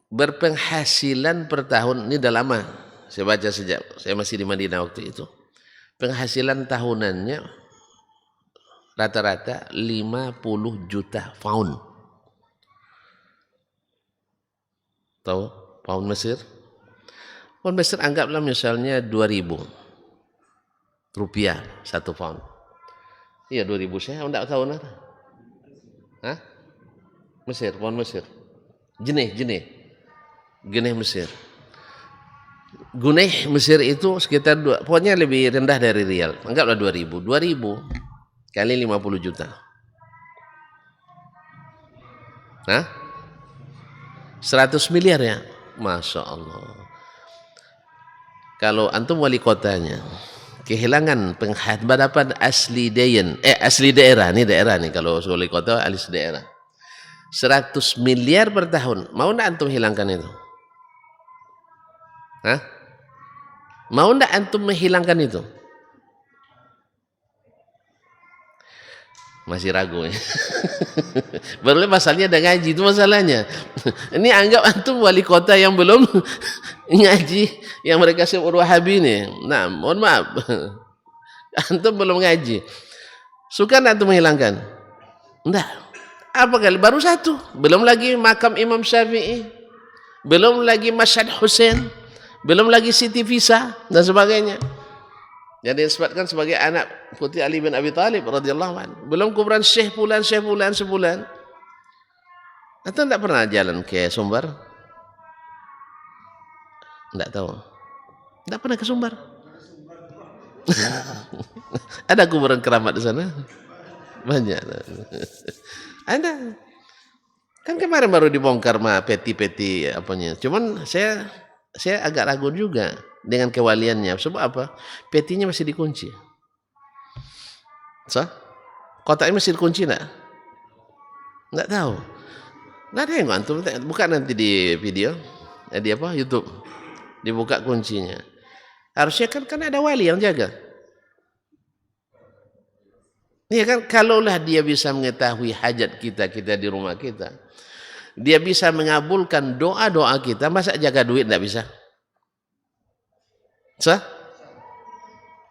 B: berpenghasilan per tahun, ini dah lama. Saya baca sejak saya masih di Madinah waktu itu. Penghasilan tahunannya rata-rata 50 juta pound. Tahu pound Mesir? Pound Mesir anggaplah misalnya 2.000 rupiah satu pound. Iya 2.000, saya tidak tahu nah. Hah? Mesir, pound Mesir. Jenih Mesir. Gunih Mesir itu sekitar pokoknya lebih rendah dari rial. Anggaplah 2.000 kali 50 juta. Hah? 100 miliar ya? Masya Allah. Kalau antum wali kotanya kehilangan penghadapan asli dayan, asli daerah, ini daerah nih, kalau wali kota asli daerah 100 miliar per tahun, mau enggak antum hilangkan itu? Hah? Mau enggak antum menghilangkan itu? Masih ragu ya. Baru masalahnya ada ngaji, itu masalahnya. Ini anggap antum wali kota yang belum ngaji yang mereka sebut Wahabi ini. Nah, mohon maaf. Antum belum ngaji. Suka enggak antum menghilangkan? Enggak. Apa kali? Baru satu. Belum lagi makam Imam Syafi'i. Belum lagi Mashhad Husain. Belum lagi Siti Fisa dan sebagainya. Yang disebutkan sebagai anak putri Ali bin Abi Thalib radhiyallahu anhu. Belum kuburan Syekh Fulan, sebulan. Atau enggak pernah jalan ke Sumbar? Enggak tahu. Enggak pernah ke Sumbar. Ada kuburan keramat di sana? Banyak. Ada. Kan kemarin baru dibongkar mah peti-peti apanya. Cuman saya agak ragu juga dengan kewaliannya. Sebab apa? Petinya masih dikunci. Kotaknya masih dikunci enggak? Enggak tahu. Nggak ada yang antum buka nanti di video, di apa YouTube, dibuka kuncinya. Harusnya kan ada wali yang jaga. Iya kan, kalaulah dia bisa mengetahui hajat kita di rumah kita, dia bisa mengabulkan doa-doa kita, masa jaga duit enggak bisa?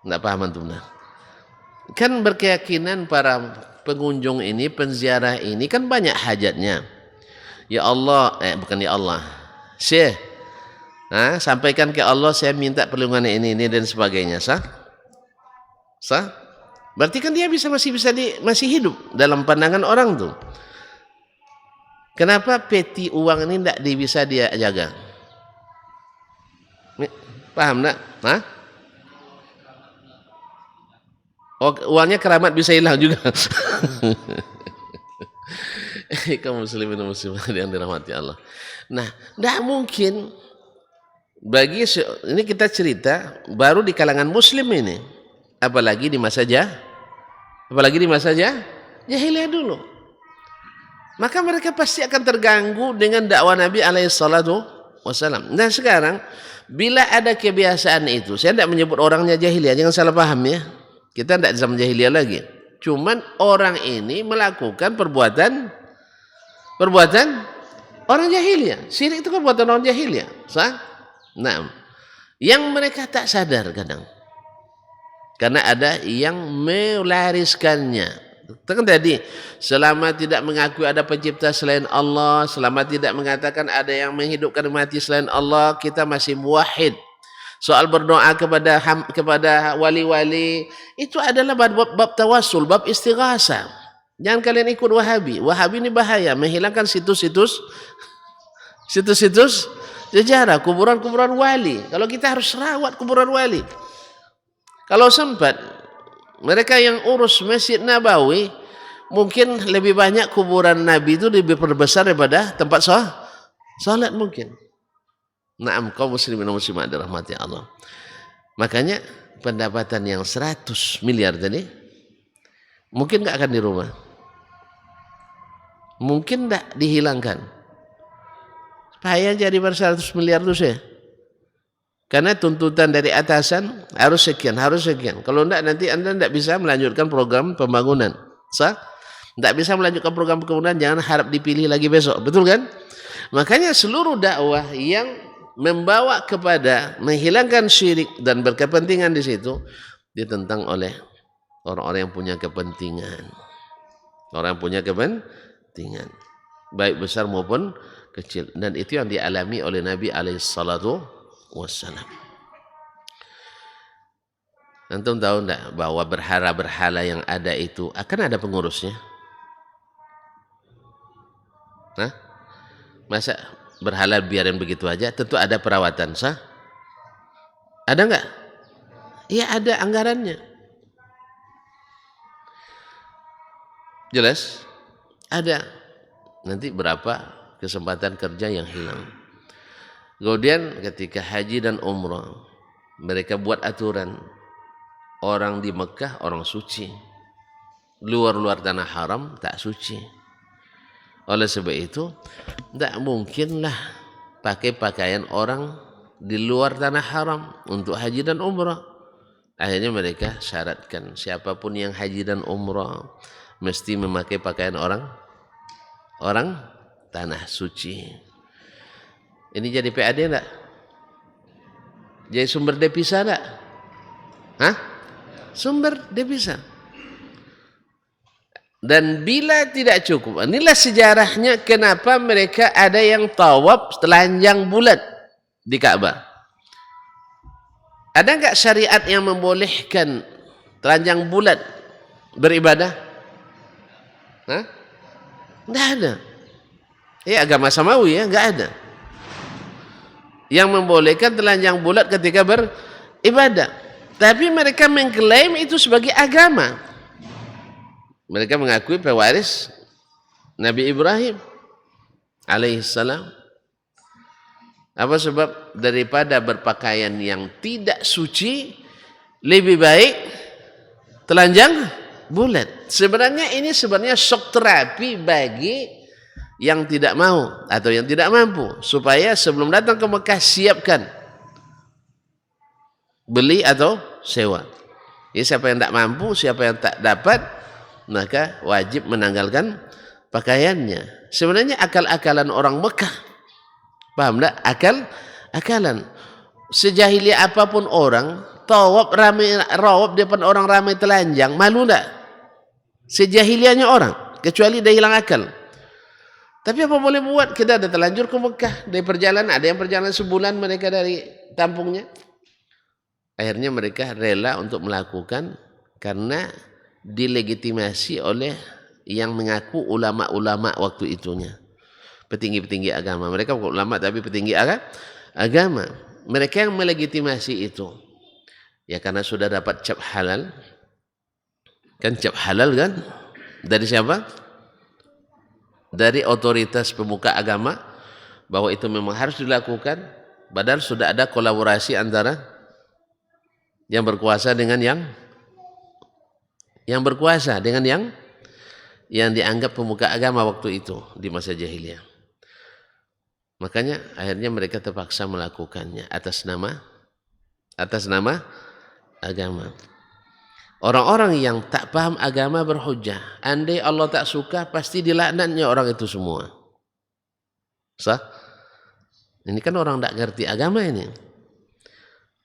B: Enggak paham antum nah. Kan berkeyakinan para pengunjung ini, penziarah ini kan banyak hajatnya. Ya Allah, bukan ya Allah, Syekh, sampaikan ke Allah saya minta perlindungan ini dan sebagainya. Sah? Berarti kan dia masih hidup dalam pandangan orang tuh. Kenapa peti uang ini tidak bisa dia jaga? Paham enggak? Oh, uangnya keramat bisa hilang juga. Kaum muslimin dan muslimat yang dirahmati Allah. Nah, tidak mungkin ini kita cerita baru di kalangan muslim ini, apalagi di masa jahiliyah dulu. Maka mereka pasti akan terganggu dengan dakwah Nabi alaihi salatu wasallam. Nah, sekarang bila ada kebiasaan itu, saya tidak menyebut orangnya jahiliyah, jangan salah paham ya. Kita tidak zaman jahiliyah lagi. Cuman orang ini melakukan perbuatan orang jahiliyah. Syirik itu perbuatan orang jahiliyah. Nah, yang mereka tak sadar kadang. Karena ada yang melariskannya. Kan tadi, selama tidak mengakui ada pencipta selain Allah, selama tidak mengatakan ada yang menghidupkan mati selain Allah, kita masih muwahhid. Soal berdoa kepada wali-wali itu adalah bab tawassul, bab istighatsah. Jangan kalian ikut Wahabi. Wahabi ini bahaya, menghilangkan situs-situs sejarah, kuburan-kuburan wali. Kalau kita harus rawat kuburan wali. Kalau sempat, mereka yang urus Masjid Nabawi, mungkin lebih banyak kuburan Nabi itu lebih berbesar daripada tempat salat mungkin. Naam, kaum muslimin dan muslimat dirahmati Allah. Makanya pendapatan yang 100 miliar tadi mungkin enggak akan di rumah. Mungkin enggak dihilangkan. Supaya jadi 100 miliar itu saya. Karena tuntutan dari atasan harus sekian. Kalau enggak nanti Anda enggak bisa melanjutkan program pembangunan. Enggak bisa melanjutkan program pembangunan, jangan harap dipilih lagi besok. Betul kan? Makanya seluruh dakwah yang membawa kepada menghilangkan syirik dan berkepentingan di situ ditentang oleh orang-orang yang punya kepentingan. Orang yang punya kepentingan, baik besar maupun kecil, dan itu yang dialami oleh Nabi alaihi salatu wassalam. Antum tahu enggak bahwa berhala-berhala yang ada itu akan ada pengurusnya? Masa berhala biarin begitu aja? Tentu ada perawatan, Ada enggak? Iya, ada anggarannya. Jelas? Ada. Nanti berapa kesempatan kerja yang hilang. Kemudian ketika haji dan umrah, mereka buat aturan. Orang di Mekah orang suci. Luar-luar tanah haram tak suci. Oleh sebab itu, tidak mungkinlah pakai pakaian orang di luar tanah haram untuk haji dan umrah. Akhirnya mereka syaratkan siapapun yang haji dan umrah mesti memakai pakaian orang tanah suci. Ini jadi PAD enggak? Jadi sumber devisa enggak? Hah? Sumber devisa. Dan bila tidak cukup, inilah sejarahnya kenapa mereka ada yang tawaf telanjang bulat di Ka'bah. Ada enggak syariat yang membolehkan telanjang bulat beribadah? Hah? Enggak ada. Ya agama samawi ya, enggak ada. Yang membolehkan telanjang bulat ketika beribadah. Tapi mereka mengklaim itu sebagai agama. Mereka mengakui pewaris Nabi Ibrahim alaihissalam. Apa sebab? Daripada berpakaian yang tidak suci, lebih baik telanjang bulat. Sebenarnya ini shock terapi bagi yang tidak mau atau yang tidak mampu, supaya sebelum datang ke Mekah siapkan beli atau sewa. Jadi siapa yang tidak mampu, siapa yang tak dapat, maka wajib menanggalkan pakaiannya. Sebenarnya akal-akalan orang Mekah. Paham tak? Akalan. Sejahiliah apapun orang, tawaf ramai, rawab depan orang ramai telanjang, malu tak? Sejahiliahnya orang, kecuali dia hilang akal. Tapi apa boleh buat? Kita ada terlanjur ke Mekah. Dari perjalanan, ada yang perjalanan sebulan mereka dari kampungnya. Akhirnya mereka rela untuk melakukan karena dilegitimasi oleh yang mengaku ulama-ulama waktu itunya, petinggi-petinggi agama. Mereka bukan ulama tapi petinggi agama. Mereka yang melegitimasi itu ya karena sudah dapat cap halal. Kan cap halal kan dari siapa? Dari otoritas pemuka agama, bahwa itu memang harus dilakukan, padahal sudah ada kolaborasi antara yang berkuasa dengan yang berkuasa dengan yang dianggap pemuka agama waktu itu di masa jahiliyah. Makanya akhirnya mereka terpaksa melakukannya atas nama agama. Orang-orang yang tak paham agama berhujjah, andai Allah tak suka pasti dilaknatnya orang itu semua. Sah? Ini kan orang tak ngerti agama ini.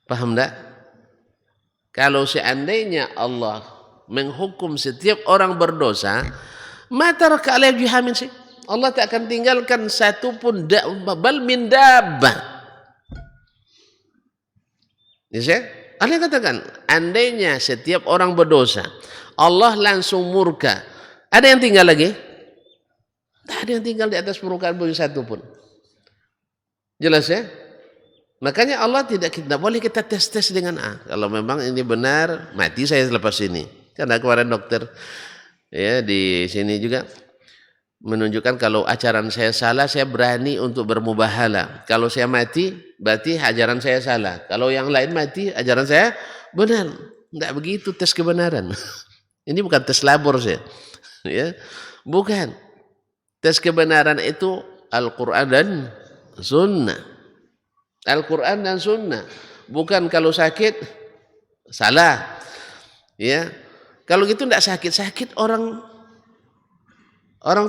B: Paham tak? Kalau seandainya Allah menghukum setiap orang berdosa, mata raka alaihi bihamin sih. Allah tak akan tinggalkan satu pun bal min dabbah. Ya, Allah katakan, andainya setiap orang berdosa, Allah langsung murka. Ada yang tinggal lagi? Tak ada yang tinggal di atas permukaan bumi satu pun. Jelas ya? Makanya Allah tidak boleh kita tes dengan kalau memang ini benar, mati saya selepas ini. Karena kemarin dokter ya di sini juga menunjukkan kalau ajaran saya salah, saya berani untuk bermubahalah. Kalau saya mati, berarti ajaran saya salah. Kalau yang lain mati, ajaran saya benar. Tidak begitu tes kebenaran. Ini bukan tes labor saya. Ya, bukan. Tes kebenaran itu Al-Quran dan Sunnah. Al-Quran dan Sunnah. Bukan kalau sakit salah. Ya. Kalau gitu tidak sakit orang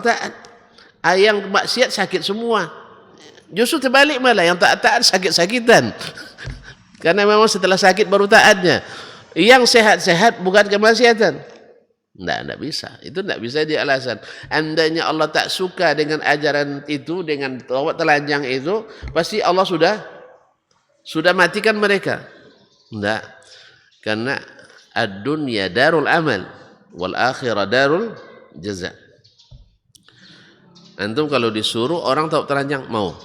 B: taat. Yang maksiat sakit semua. Justru terbalik malah, yang taat sakit-sakitan. Karena memang setelah sakit baru taatnya. Yang sehat-sehat bukan kemaksiatan. Tidak bisa. Itu tidak bisa jadi alasan. Andainya Allah tak suka dengan ajaran itu, dengan tawaf telanjang itu, pasti Allah sudah matikan mereka. Tidak. Karena ad-dunya darul amal wal akhirah darul jaza. Antum kalau disuruh orang tawaf telanjang mau?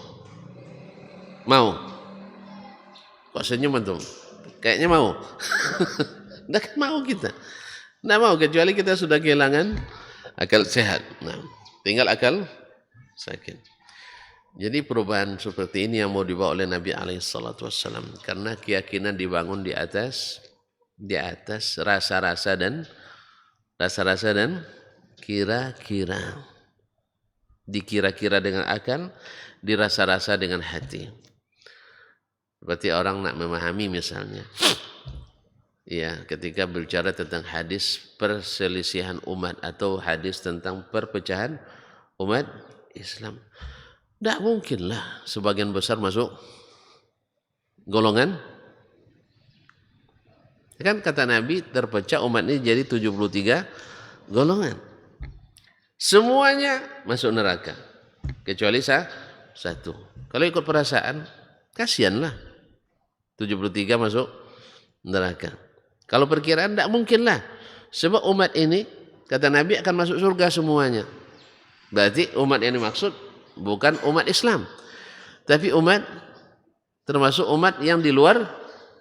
B: Kok senyum antum? Kayaknya mau. Tidak kan mau kita. Tidak mau kecuali kita sudah kehilangan akal sehat. Nah, tinggal akal sakit. Jadi perubahan seperti ini yang mau dibawa oleh Nabi SAW, karena keyakinan dibangun di atas rasa-rasa dan kira-kira. Dikira-kira dengan akal, dirasa-rasa dengan hati. Seperti orang nak memahami misalnya. Ya, ketika berbicara tentang hadis perselisihan umat atau hadis tentang perpecahan umat Islam. Tidak mungkinlah sebagian besar masuk golongan Kan kata Nabi terpecah umat ini jadi 73 golongan. Semuanya masuk neraka kecuali satu. Kalau ikut perasaan, kasihanlah 73 masuk neraka. Kalau perkiraan tidak mungkinlah. Sebab umat ini kata Nabi akan masuk surga semuanya. Berarti umat yang dimaksud bukan umat Islam, tapi umat termasuk umat yang di luar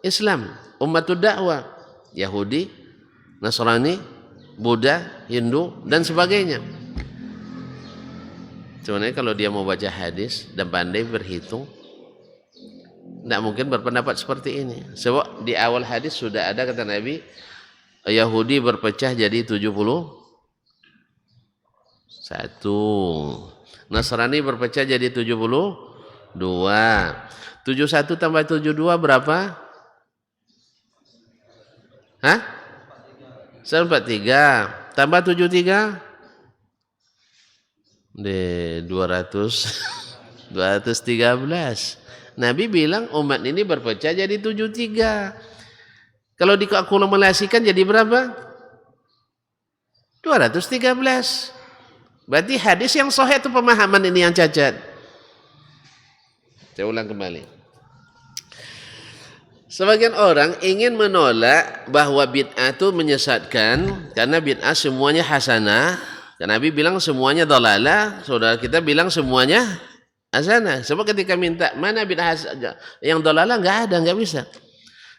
B: Islam, umatud dakwah, Yahudi, Nasrani, Buddha, Hindu dan sebagainya. Sebenarnya kalau dia mau baca hadis dan pandai berhitung, tidak mungkin berpendapat seperti ini. Sebab di awal hadis sudah ada kata Nabi, Yahudi berpecah jadi 71, Nasrani berpecah jadi 72. 71 tambah 72 berapa? Hah? 143 tambah 73 200 213. Nabi bilang umat ini berpecah jadi 73. Kalau diakumulasikan jadi berapa? 213. Berarti hadis yang sahih itu pemahaman ini yang cacat. Saya ulang kembali. Sebagian orang ingin menolak bahwa bid'ah itu menyesatkan karena bid'ah semuanya hasanah. Karena Nabi bilang semuanya dhalalah, saudara kita bilang semuanya hasanah. Sebab ketika minta mana bid'ah yang dhalalah enggak bisa.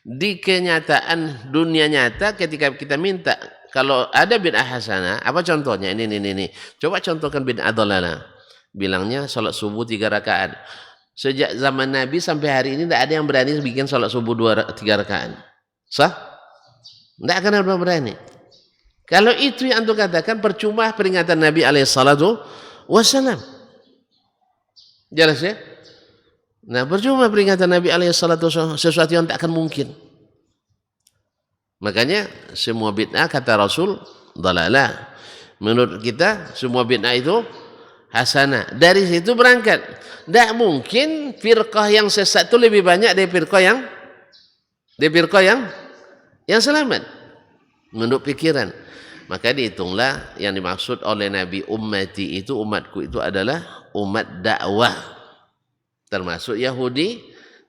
B: Di kenyataan dunia nyata ketika kita minta kalau ada bid'ah hasanah, apa contohnya? Ini. Coba contohkan bid'ah dhalalah. Bilangnya salat subuh 3 rakaat. Sejak zaman Nabi sampai hari ini tidak ada yang berani bikin salat subuh 3 rakaat. Sah? Tidak akan ada berani. Kalau itu yang antum katakan percuma peringatan Nabi SAW. Jelas ya? Nah, percuma peringatan Nabi SAW sesuatu yang tak akan mungkin. Makanya semua bid'ah kata Rasul dhalalah. Menurut kita semua bid'ah itu hasanah. Dari situ berangkat. Tak mungkin firqah yang sesat itu lebih banyak dari firqah yang selamat. Menurut pikiran. Maka dihitunglah yang dimaksud oleh Nabi ummati itu, umatku itu adalah umat dakwah. Termasuk Yahudi,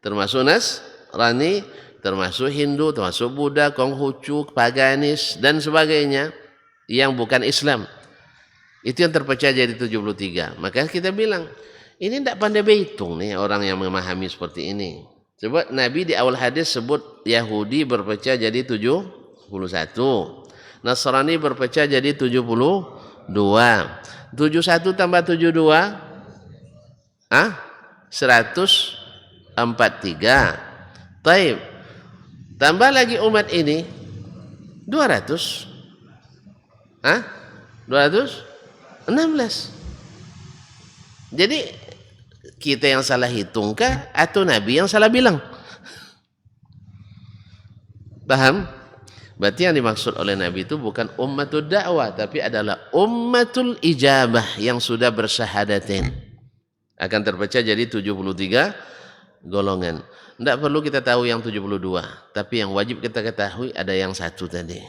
B: termasuk Nasrani, termasuk Hindu, termasuk Buddha, Konghucu, Paganis dan sebagainya yang bukan Islam. Itu yang terpecah jadi 73. Maka kita bilang, ini tidak pandai berhitung nih orang yang memahami seperti ini. Sebab Nabi di awal hadis sebut Yahudi berpecah jadi 71. Nasrani berpecah jadi 72. 71 tambah 72 143. Taib. Tambah lagi umat ini 200. 216. Jadi kita yang salah hitungkah atau Nabi yang salah bilang? Paham? Berarti yang dimaksud oleh Nabi itu bukan ummatul dakwah, tapi adalah ummatul ijabah yang sudah bersahadatain. Akan terpecah jadi 73 golongan. Tidak perlu kita tahu yang 72, tapi yang wajib kita ketahui ada yang satu tadi.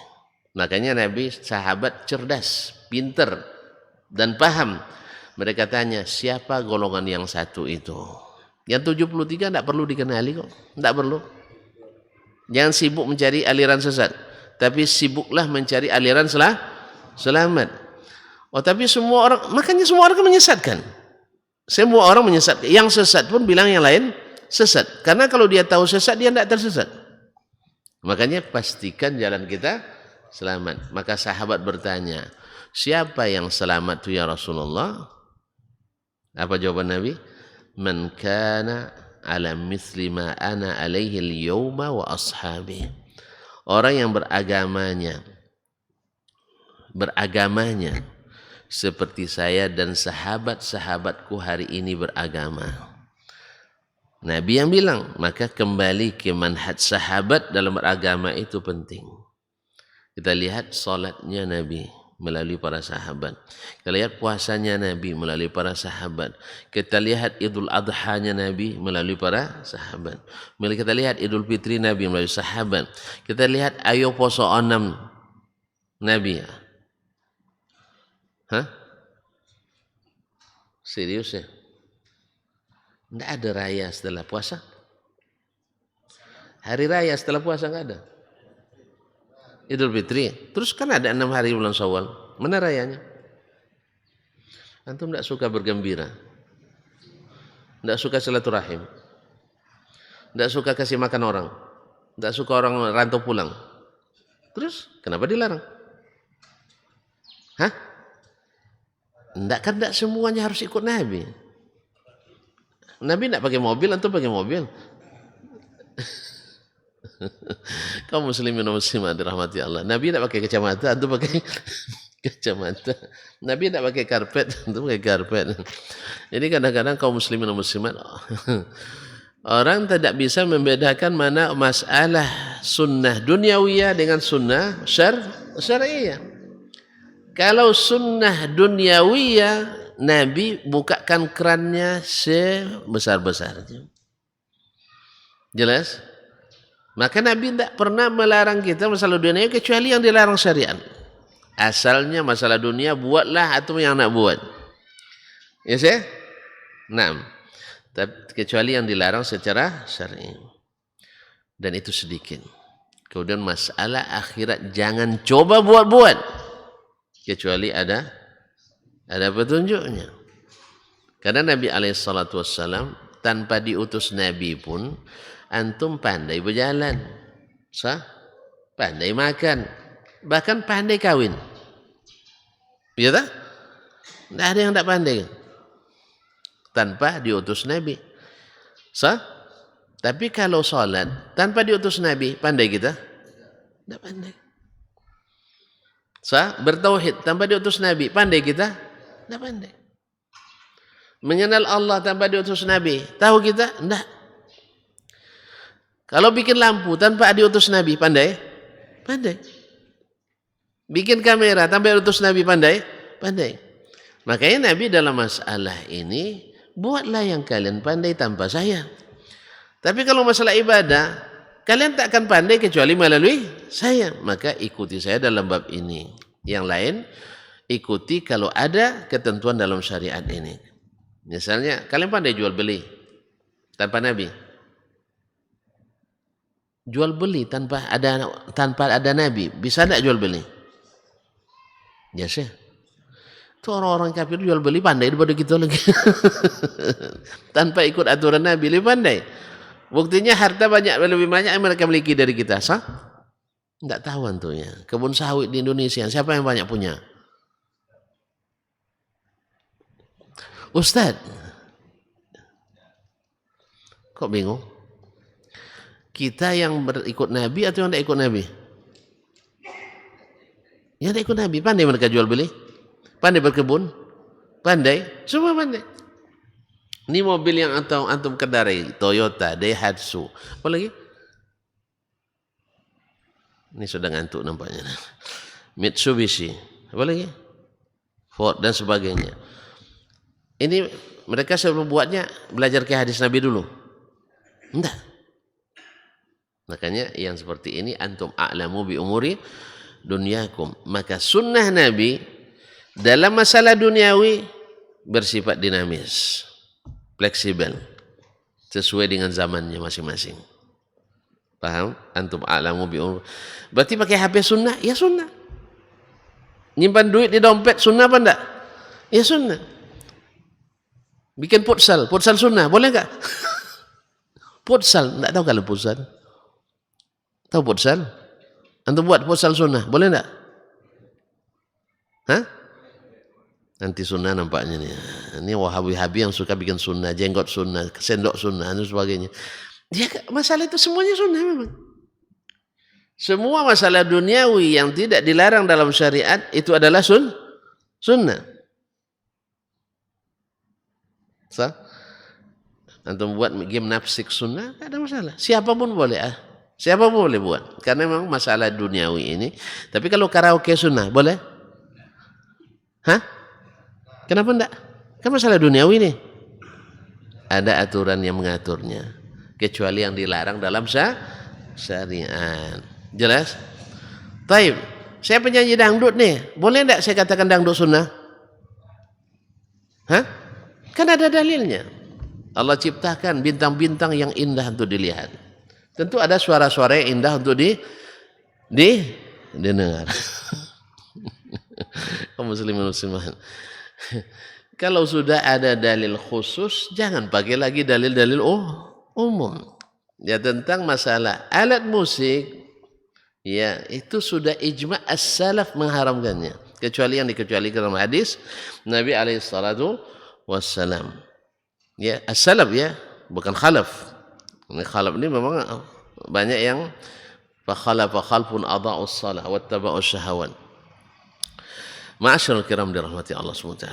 B: Makanya Nabi sahabat cerdas, pinter, dan paham. Mereka tanya, siapa golongan yang satu itu? Yang 73 tidak perlu dikenali kok. Tidak perlu. Jangan sibuk mencari aliran sesat, tapi sibuklah mencari aliran selamat. Oh, tapi semua orang, makanya semua orang menyesatkan. Semua orang menyesatkan. Yang sesat pun bilang yang lain sesat. Karena kalau dia tahu sesat, dia tidak tersesat. Makanya pastikan jalan kita selamat. Maka sahabat bertanya, siapa yang selamat itu ya Rasulullah? Apa jawaban Nabi? Man kana ala mithli ma ana alaihi al-yawma wa ashabi. Orang yang beragamanya seperti saya dan sahabat-sahabatku hari ini beragama. Nabi yang bilang, maka kembali ke manhaj sahabat dalam beragama itu penting. Kita lihat salatnya Nabi. melalui para sahabat. Kita lihat puasanya Nabi melalui para sahabat. Kita lihat Idul Adhanya Nabi melalui para sahabat. Kita lihat Idul Fitri Nabi melalui sahabat. Kita lihat ayo poso 6 Nabi. Hah? Serius ya? Tidak ada raya setelah puasa. Hari raya setelah puasa enggak ada. Idul Fitri. Terus kan ada 6 hari bulan Syawal. Mana rayanya? Antum tidak suka bergembira. Tidak suka silaturahim. Tidak suka kasih makan orang. Tidak suka orang rantau pulang. Terus kenapa dilarang? Hah? Tidak semuanya harus ikut Nabi. Nabi tidak pakai mobil, antum pakai mobil. Kaum muslimin dan muslimat dirahmati Allah. Nabi tidak pakai kacamata, antum pakai kacamata. Nabi tidak pakai karpet, antum pakai karpet. Jadi kadang-kadang kaum muslimin dan muslimat orang tidak bisa membedakan mana masalah sunnah duniawiyah dengan sunnah syar'iyah. Kalau sunnah duniawiyah, Nabi bukakan kerannya sebesar-besarnya. Jelas? Maka Nabi tidak pernah melarang kita masalah dunia kecuali yang dilarang syariat. Asalnya masalah dunia buatlah atau yang nak buat. Ya sih? Nah, kecuali yang dilarang secara syar'i. Dan itu sedikit. Kemudian masalah akhirat jangan coba buat-buat. Kecuali ada petunjuknya. Karena Nabi SAW tanpa diutus Nabi pun antum pandai berjalan, pandai makan, bahkan pandai kawin. Ya tak? Tidak ada yang tak pandai tanpa diutus Nabi. Tapi kalau sholat tanpa diutus Nabi, pandai kita? Tidak pandai. Bertauhid tanpa diutus Nabi, pandai kita? Tidak pandai. Mengenal Allah tanpa diutus Nabi, tahu kita? Tidak. Kalau bikin lampu tanpa diutus Nabi, pandai? Pandai. Bikin kamera tanpa diutus Nabi, pandai? Pandai. Makanya Nabi dalam masalah ini, buatlah yang kalian pandai tanpa saya. Tapi kalau masalah ibadah, kalian tak akan pandai kecuali melalui saya. Maka ikuti saya dalam bab ini. Yang lain, ikuti kalau ada ketentuan dalam syariat ini. Misalnya, kalian pandai jual beli tanpa Nabi. Jual beli tanpa ada Nabi. Bisa tak jual beli? Ya sih. Itu orang-orang kafir jual beli pandai daripada kita lagi. Tanpa ikut aturan Nabi, lebih pandai. Buktinya harta lebih banyak yang mereka miliki dari kita. Tidak tahu antunya. Kebun sawit di Indonesia, siapa yang banyak punya? Ustaz. Kok bingung? Kita yang berikut Nabi atau yang tidak ikut Nabi? Yang tidak ikut Nabi. Pandai mereka jual beli? Pandai berkebun? Pandai? Semua pandai. Ini mobil yang antum kendarai, Toyota, Daihatsu. Apa lagi? Ini sudah ngantuk nampaknya. Mitsubishi. Apa lagi? Ford dan sebagainya. Ini mereka sebelum buatnya belajar ke hadis Nabi dulu. Enggak. Makanya yang seperti ini antum a'lamu bi umuri dunyakum. Maka sunnah Nabi dalam masalah duniawi bersifat dinamis, fleksibel, sesuai dengan zamannya masing-masing. Paham? Antum a'lamu bi umuri. Berarti pakai HP sunnah? Ya sunnah. Nyimpan duit di dompet sunnah apa enggak? Ya sunnah. Bikin futsal sunnah, boleh enggak? Futsal, enggak tahu kalau futsal. Tahu futsal? Antum buat futsal sunnah, boleh enggak? Hah? Nanti sunnah nampaknya nih. Ini wahabi-wahabi yang suka bikin sunnah, jenggot sunnah, sendok sunnah dan sebagainya. Dia masalah itu semuanya sunnah memang. Semua masalah duniawi yang tidak dilarang dalam syariat itu adalah sunnah. Antum buat game nafsik sunnah, tak ada masalah. Siapapun boleh Siapapun boleh buat. Karena memang masalah duniawi ini. Tapi kalau karaoke sunnah, boleh? Hah? Kenapa enggak? Kan masalah duniawi nih. Ada aturan yang mengaturnya. Kecuali yang dilarang dalam syariat. Jelas? Taib. Saya penyanyi dangdut nih. Boleh enggak saya katakan dangdut sunnah? Hah? Kan ada dalilnya. Allah ciptakan bintang-bintang yang indah untuk dilihat. Tentu ada suara-suara yang indah untuk didengar. Kaum muslimin muslimat. Kalau sudah ada dalil khusus, jangan pakai lagi dalil-dalil umum. Ya tentang masalah alat musik, ya itu sudah ijma' as-salaf mengharamkannya. Kecuali yang dikecualikan dalam hadis Nabi alaihi salatu wassalam. Ya, as-salaf ya, bukan khalaf. Ini khalaf ini memang banyak yang fa khalafa khalfun adaa'us shalah wattaba'us syahawat. Ma'asyiral kiram dirahmati Allah SWT.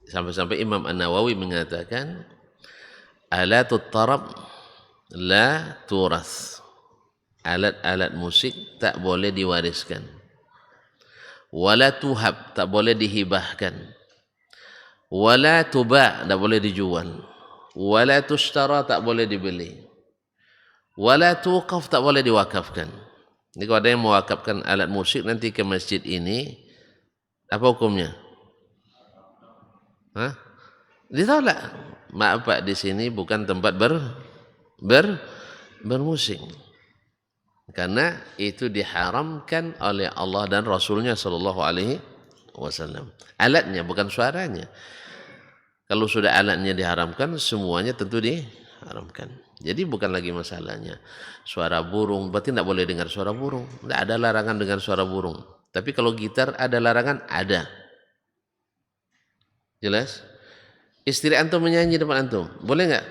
B: Sampai-sampai Imam An-Nawawi mengatakan alatut tarab la turas. Alat-alat musik tak boleh diwariskan. Wala tuhab, tak boleh dihibahkan. Wala tuba, tak boleh dijual. Wala tushtara, tak boleh dibeli. Wala tuqaf, tak boleh diwakafkan. Jadi kalau ada yang mewakafkan alat musik nanti ke masjid ini, apa hukumnya? Hah? Ditolak. Maaf Pak, di sini bukan tempat bermusik. Karena itu diharamkan oleh Allah dan Rasulnya sallallahu alaihi wasallam. Alatnya bukan suaranya. Kalau sudah alatnya diharamkan, semuanya tentu diharamkan. Jadi bukan lagi masalahnya suara burung, berarti tidak boleh dengar suara burung. Tidak ada larangan dengar suara burung. Tapi kalau gitar ada larangan, ada. Jelas? Istri antum menyanyi depan antum, boleh nggak?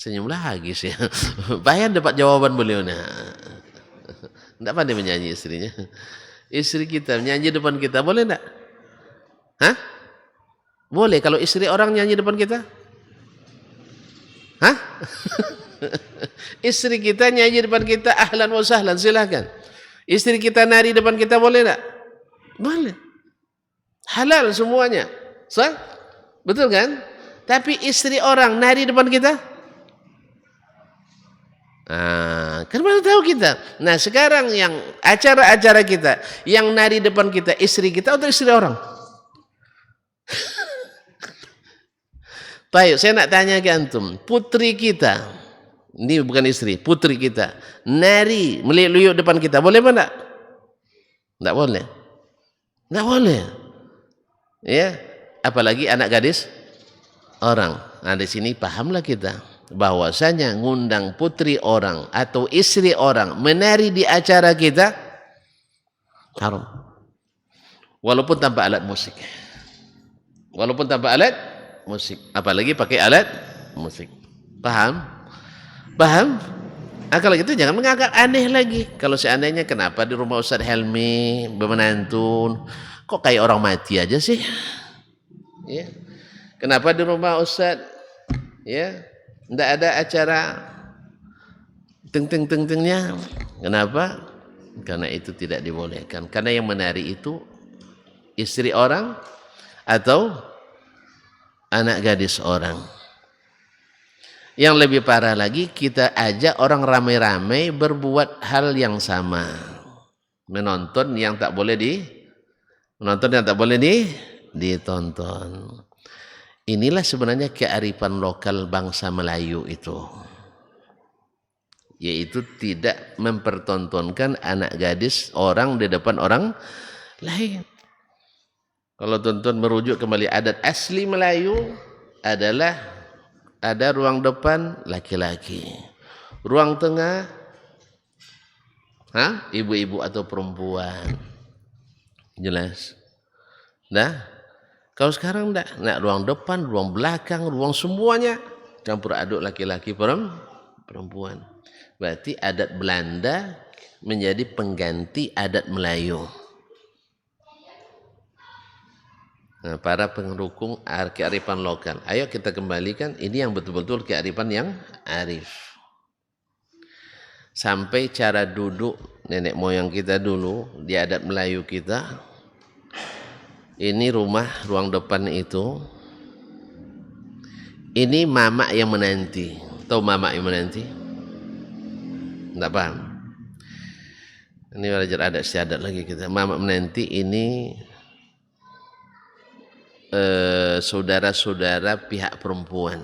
B: Senyum lagi sih. Bayar dapat jawaban beliau. Tidak pandai menyanyi istrinya. Istri kita menyanyi depan kita, boleh enggak? Hah? Boleh kalau istri orang nyanyi depan kita? Hah? Istri kita nyanyi depan kita, ahlan wa sahlan, silakan. Istri kita nari depan kita, boleh enggak? Boleh. Halal semuanya. Sah? Betul kan? Tapi istri orang nari depan kita? Kan baru tahu kita. Nah sekarang yang acara-acara kita, yang nari depan kita, istri kita atau istri orang? Baik, saya nak tanya ke antum, putri kita, ini bukan istri, putri kita, nari meliuk-liuk depan kita, boleh apa enggak? Enggak boleh. Enggak boleh. Ya, apalagi anak gadis orang. Nah di sini pahamlah kita bahwasanya ngundang putri orang atau istri orang menari di acara kita haram. Walaupun tanpa alat musik. Walaupun tanpa alat musik, apalagi pakai alat musik. Paham? Paham? Kalau gitu jangan menganggap aneh lagi. Kalau seandainya kenapa di rumah Ustaz Helmi bermenantun kok kayak orang mati aja sih? Ya. Kenapa di rumah Ustaz ya tidak ada acara teng-teng-teng-tengnya? Kenapa? Karena itu tidak dibolehkan. Karena yang menari itu istri orang atau anak gadis orang. Yang lebih parah lagi, kita ajak orang ramai-ramai berbuat hal yang sama. Menonton yang tak boleh ditonton. Inilah sebenarnya kearifan lokal bangsa Melayu itu. Yaitu tidak mempertontonkan anak gadis orang di depan orang lain. Kalau tonton merujuk kembali adat asli Melayu adalah ada ruang depan laki-laki, ruang tengah ibu-ibu atau perempuan. Jelas? Nah, kalau sekarang nak ruang depan, ruang belakang, ruang semuanya campur aduk laki-laki perempuan. Berarti adat Belanda menjadi pengganti adat Melayu. Nah, para pendukung kearifan lokal. Ayo kita kembalikan ini yang betul-betul kearifan yang arif. Sampai cara duduk nenek moyang kita dulu di adat Melayu kita Ini rumah, ruang depan itu, ini mamak yang menanti. Tahu mamak yang menanti? Enggak paham? Ini belajar adat istiadat lagi kita. Mamak menanti ini saudara-saudara pihak perempuan.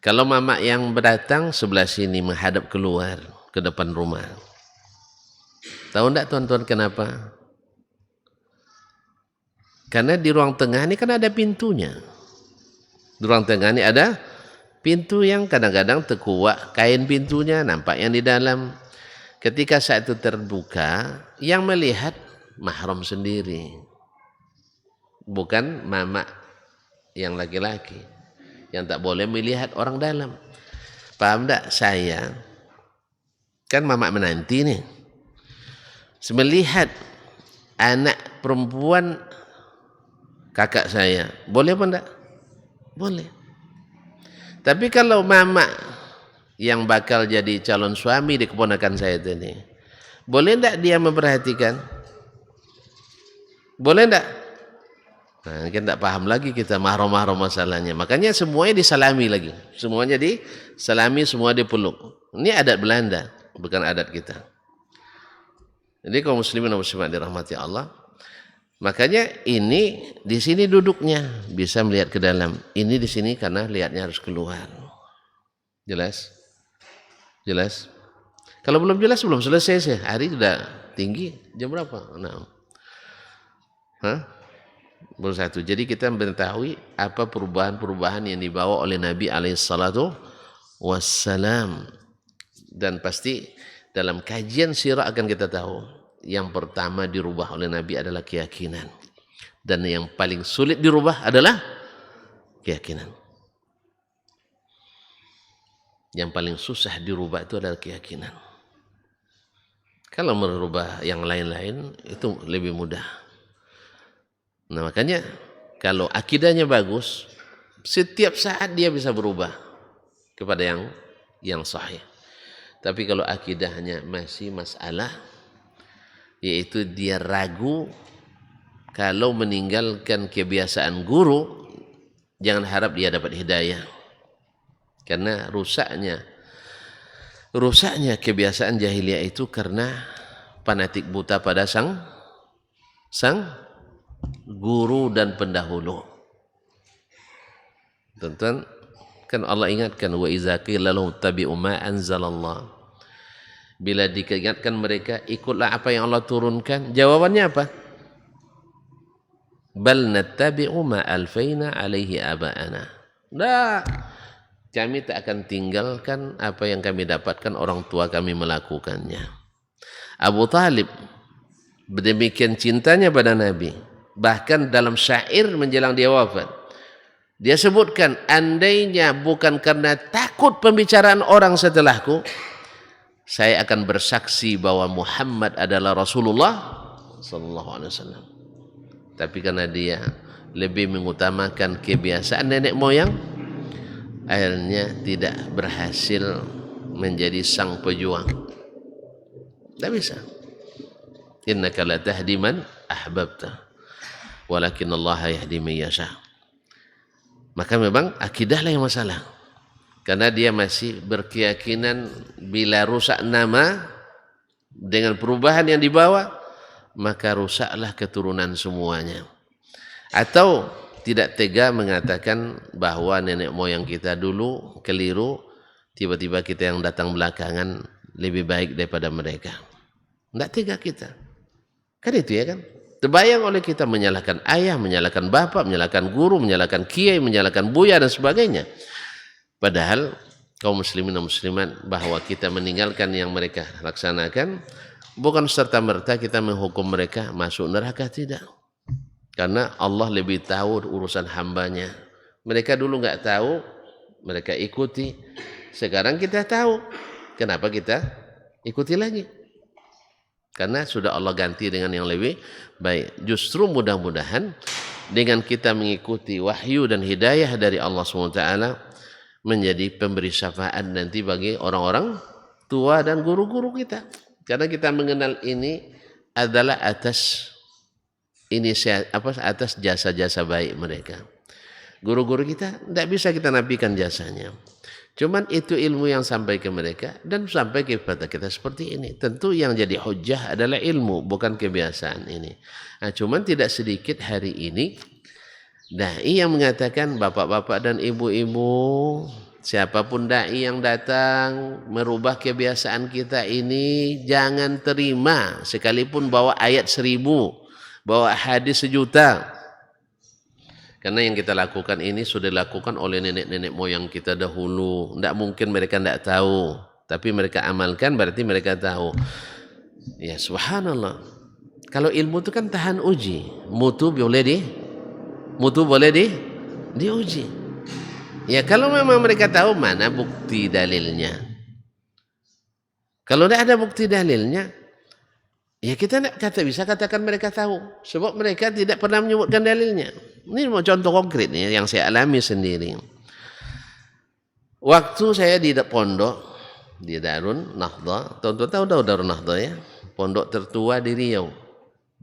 B: Kalau mamak yang berdatang sebelah sini menghadap keluar ke depan rumah. Tahu enggak tuan-tuan kenapa? Karena di ruang tengah ini kan ada pintunya. Di ruang tengah ini ada pintu yang kadang-kadang terkuak kain pintunya, nampak yang di dalam. Ketika saat itu terbuka, yang melihat mahram sendiri. Bukan mamak yang laki-laki. Yang tak boleh melihat orang dalam. Paham tak? Saya, kan mamak menanti nih. Melihat anak perempuan kakak saya, boleh apa enggak? Boleh. Tapi kalau mamak yang bakal jadi calon suami di keponakan saya ini, boleh enggak dia memperhatikan? Boleh enggak? Nah, kita enggak paham lagi kita mahram-mahram masalahnya. Makanya semuanya disalami lagi. Semuanya disalami, semua dipeluk. Ini adat Belanda, bukan adat kita. Jadi kaum muslimin dan muslimat dirahmati Allah, makanya ini di sini duduknya bisa melihat ke dalam. Ini di sini karena lihatnya harus keluar. Jelas? Jelas? Kalau belum jelas belum selesai sih. Hari sudah tinggi. Jam berapa? Nah. Baru satu. Jadi kita mengetahui apa perubahan-perubahan yang dibawa oleh Nabi alaihissalatu wassalam. Dan pasti dalam kajian sirah akan kita tahu. Yang pertama dirubah oleh Nabi adalah keyakinan. Dan yang paling sulit dirubah adalah keyakinan. Yang paling susah dirubah itu adalah keyakinan. Kalau merubah yang lain-lain itu lebih mudah. Nah makanya kalau akidahnya bagus, setiap saat dia bisa berubah kepada yang sahih. Tapi kalau akidahnya masih masalah, yaitu dia ragu, kalau meninggalkan kebiasaan guru, jangan harap dia dapat hidayah. Karena rusaknya kebiasaan jahiliyah itu karena fanatik buta pada sang guru dan pendahulu. Tonton, kan Allah ingatkan wa iza qila lahum tabi'u ma anzalallah. Bila diingatkan mereka ikutlah apa yang Allah turunkan, jawabannya apa? Bal nattabi'u ma alfaina alaihi aba'ana. Nah, kami tak akan tinggalkan apa yang kami dapatkan orang tua kami melakukannya. Abu Talib demikian cintanya pada Nabi, bahkan dalam syair menjelang dia wafat, dia sebutkan, andainya bukan karena takut pembicaraan orang setelahku, saya akan bersaksi bahwa Muhammad adalah Rasulullah sallallahu alaihi wasallam. Tapi karena dia lebih mengutamakan kebiasaan nenek moyang, akhirnya tidak berhasil menjadi sang pejuang. Tidak bisa. Innaka la tahdi man ahbabta, walakin Allah yahdi man yasha. Maka memang akidahlah yang masalah. Karena dia masih berkeyakinan bila rusak nama dengan perubahan yang dibawa, maka rusaklah keturunan semuanya. Atau tidak tega mengatakan bahwa nenek moyang kita dulu keliru, tiba-tiba kita yang datang belakangan lebih baik daripada mereka. Tidak tega kita. Kan itu ya kan? Terbayang oleh kita menyalahkan ayah, menyalahkan bapak, menyalahkan guru, menyalahkan kiai, menyalahkan buya dan sebagainya. Padahal kaum muslimin dan muslimat bahwa kita meninggalkan yang mereka laksanakan, bukan serta-merta kita menghukum mereka masuk neraka, tidak. Karena Allah lebih tahu urusan hambanya. Mereka dulu enggak tahu, mereka ikuti. Sekarang kita tahu, kenapa kita ikuti lagi? Karena sudah Allah ganti dengan yang lebih baik. Justru mudah-mudahan dengan kita mengikuti wahyu dan hidayah dari Allah SWT, menjadi pemberi syafaat nanti bagi orang-orang tua dan guru-guru kita. Karena kita mengenal ini adalah atas atas jasa-jasa baik mereka. Guru-guru kita tidak bisa kita nafikan jasanya. Cuman itu ilmu yang sampai ke mereka dan sampai kepada kita seperti ini. Tentu yang jadi hujjah adalah ilmu, bukan kebiasaan ini. Nah, cuman tidak sedikit hari ini dai yang mengatakan, bapak-bapak dan ibu-ibu, siapapun dai yang datang merubah kebiasaan kita ini, jangan terima sekalipun bawa ayat 1000, bawa hadis 1.000.000. Karena yang kita lakukan ini sudah dilakukan oleh nenek-nenek moyang kita dahulu. Tidak mungkin mereka tidak tahu. Tapi mereka amalkan berarti mereka tahu. Ya subhanallah. Kalau ilmu itu kan tahan uji. Mutu boleh diuji. Ya kalau memang mereka tahu, mana bukti dalilnya. Kalau tidak ada bukti dalilnya, ya kita tidak bisa katakan mereka tahu. Sebab mereka tidak pernah menyebutkan dalilnya. Ini mau contoh konkret nih yang saya alami sendiri. Waktu saya di pondok, di Darun Nahdha, tuan-tuan tahu Darun Nahdha ya? Pondok tertua di Riau.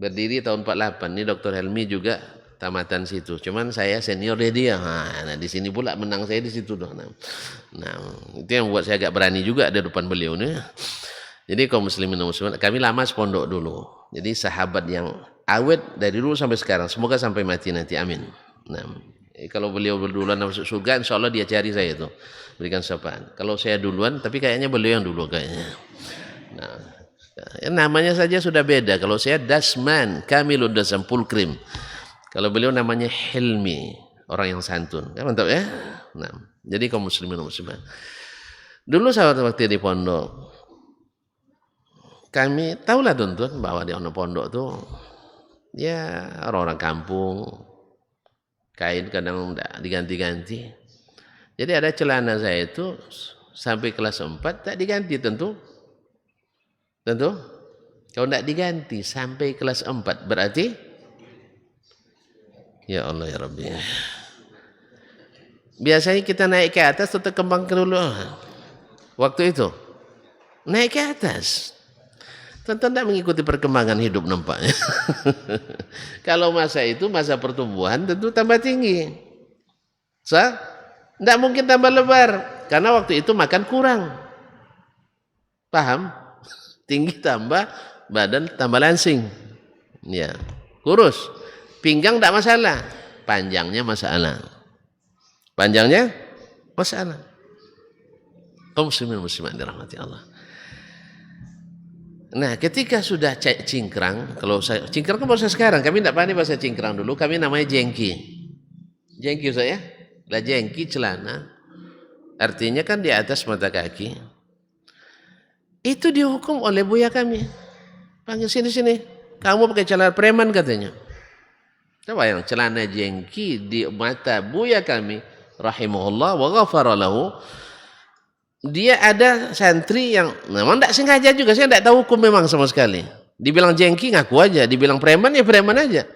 B: Berdiri tahun 48. Ini Dr. Helmi juga tamatan situ. Cuman saya senior dia. Nah, di sini pula menang saya di situ. Nah, itu yang buat saya agak berani juga di depan beliau nih. Jadi kaum muslimin dan muslimat, kami lama sepondok dulu. Jadi sahabat yang awet dari dulu sampai sekarang. Semoga sampai mati nanti. Amin. Nah, kalau beliau duluan masuk surga, insya Allah dia cari saya itu. Berikan sapaan. Kalau saya duluan, tapi kayaknya beliau yang dulu kayaknya. Nah, namanya saja sudah beda. Kalau saya Dasman, Kamilud Dasam, Pulkrim. Kalau beliau namanya Hilmi, orang yang santun. Kan mantap ya? Nah, jadi kaum muslimin dan muslimat. Dulu sahabat waktu di pondok, kami tahulah tuntun bahwa di pondok tuh ya orang-orang kampung, kain kadang diganti-ganti. Jadi ada celana saya itu sampai kelas 4 tak diganti tentu. Kalau tidak diganti sampai kelas 4 berarti ya Allah ya Rabbi. Biasanya kita naik ke atas atau kembang ke dulu. Waktu itu naik ke atas. Tentu tidak mengikuti perkembangan hidup nampaknya. Kalau masa itu masa pertumbuhan tentu tambah tinggi. Tidak mungkin tambah lebar. Karena waktu itu makan kurang. Paham? Tinggi tambah, badan tambah langsing. Ya, kurus. Pinggang tidak masalah. Panjangnya masalah. Kaum muslimin muslimat dirahmati Allah. Nah, ketika sudah cingkrang, kalau saya cingkrang kan bahasa sekarang, kami tidak pandai bahasa cingkrang dulu, kami namanya jengki. Jengki saya, lah jengki celana. Artinya kan di atas mata kaki. Itu dihukum oleh buya kami. Panggil sini. Kamu pakai celana preman katanya. Coba yang celana jengki di mata buya kami, rahimahullah wa ghafara lahu. Dia ada santri yang memang tidak sengaja juga, saya tidak tahu hukum memang sama sekali. Dibilang jengki ngaku aja, dibilang preman ya preman aja.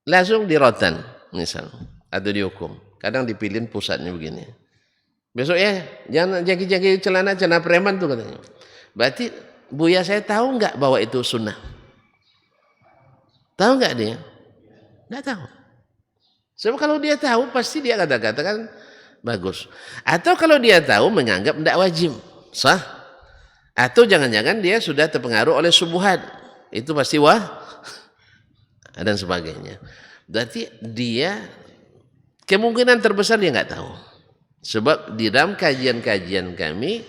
B: Langsung dirotan misal atau dihukum. Kadang dipilih pusatnya begini. Besok ya jangan jengki-jengki celana preman tuh katanya. Berarti buya saya tahu enggak bahwa itu sunnah? Tahu enggak dia? Tidak tahu. Sebab kalau dia tahu pasti dia katakan bagus. Atau kalau dia tahu menganggap tidak wajib. Sah. Atau jangan-jangan dia sudah terpengaruh oleh subuhat. Itu pasti dan sebagainya. Berarti dia kemungkinan terbesar dia nggak tahu. Sebab di dalam kajian-kajian kami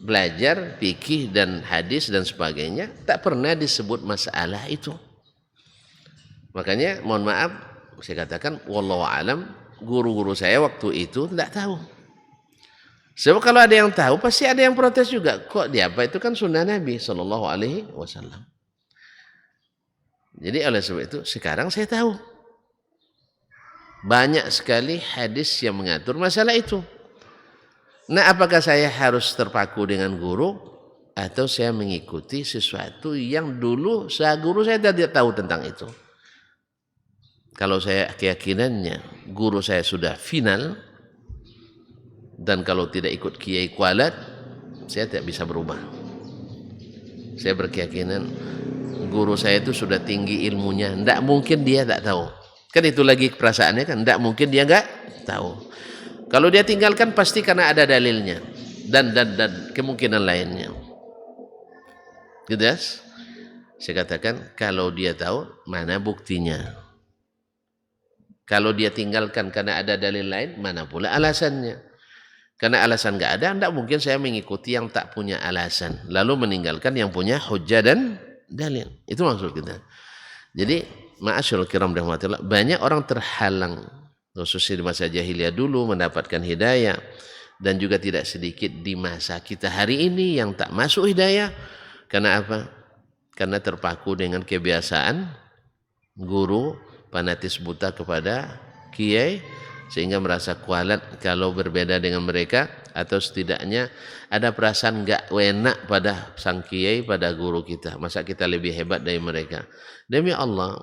B: belajar fikih dan hadis dan sebagainya tak pernah disebut masalah itu. Makanya mohon maaf saya katakan wallahu alam, guru-guru saya waktu itu tidak tahu. Sebab kalau ada yang tahu pasti ada yang protes juga. Kok dia apa itu kan sunnah Nabi Sallallahu Alaihi Wasallam. Jadi oleh sebab itu sekarang saya tahu banyak sekali hadis yang mengatur masalah itu. Nah, apakah saya harus terpaku dengan guru atau saya mengikuti sesuatu yang dulu guru saya tidak tahu tentang itu? Kalau saya keyakinannya guru saya sudah final dan kalau tidak ikut kiai kualat saya tidak bisa berubah. Saya berkeyakinan guru saya itu sudah tinggi ilmunya, tidak mungkin dia tak tahu. Kan itu lagi perasaannya kan, tidak mungkin dia nggak tahu. Kalau dia tinggalkan pasti karena ada dalilnya dan kemungkinan lainnya. Gitu ya? Saya katakan kalau dia tahu, mana buktinya? Kalau dia tinggalkan karena ada dalil lain, mana pula alasannya? Karena alasan nggak ada, tidak mungkin saya mengikuti yang tak punya alasan, lalu meninggalkan yang punya hujjah dan dalil. Itu maksud kita. Jadi, ma'asyarul kiram rahmatullah, banyak orang terhalang, khususnya di masa jahiliyah dulu, mendapatkan hidayah, dan juga tidak sedikit di masa kita hari ini yang tak masuk hidayah. Karena apa? Karena terpaku dengan kebiasaan guru, fanatis buta kepada kiai, sehingga merasa kualat kalau berbeda dengan mereka, atau setidaknya ada perasaan enggak enak pada sang kiai, pada guru kita. Masa kita lebih hebat dari mereka? Demi Allah,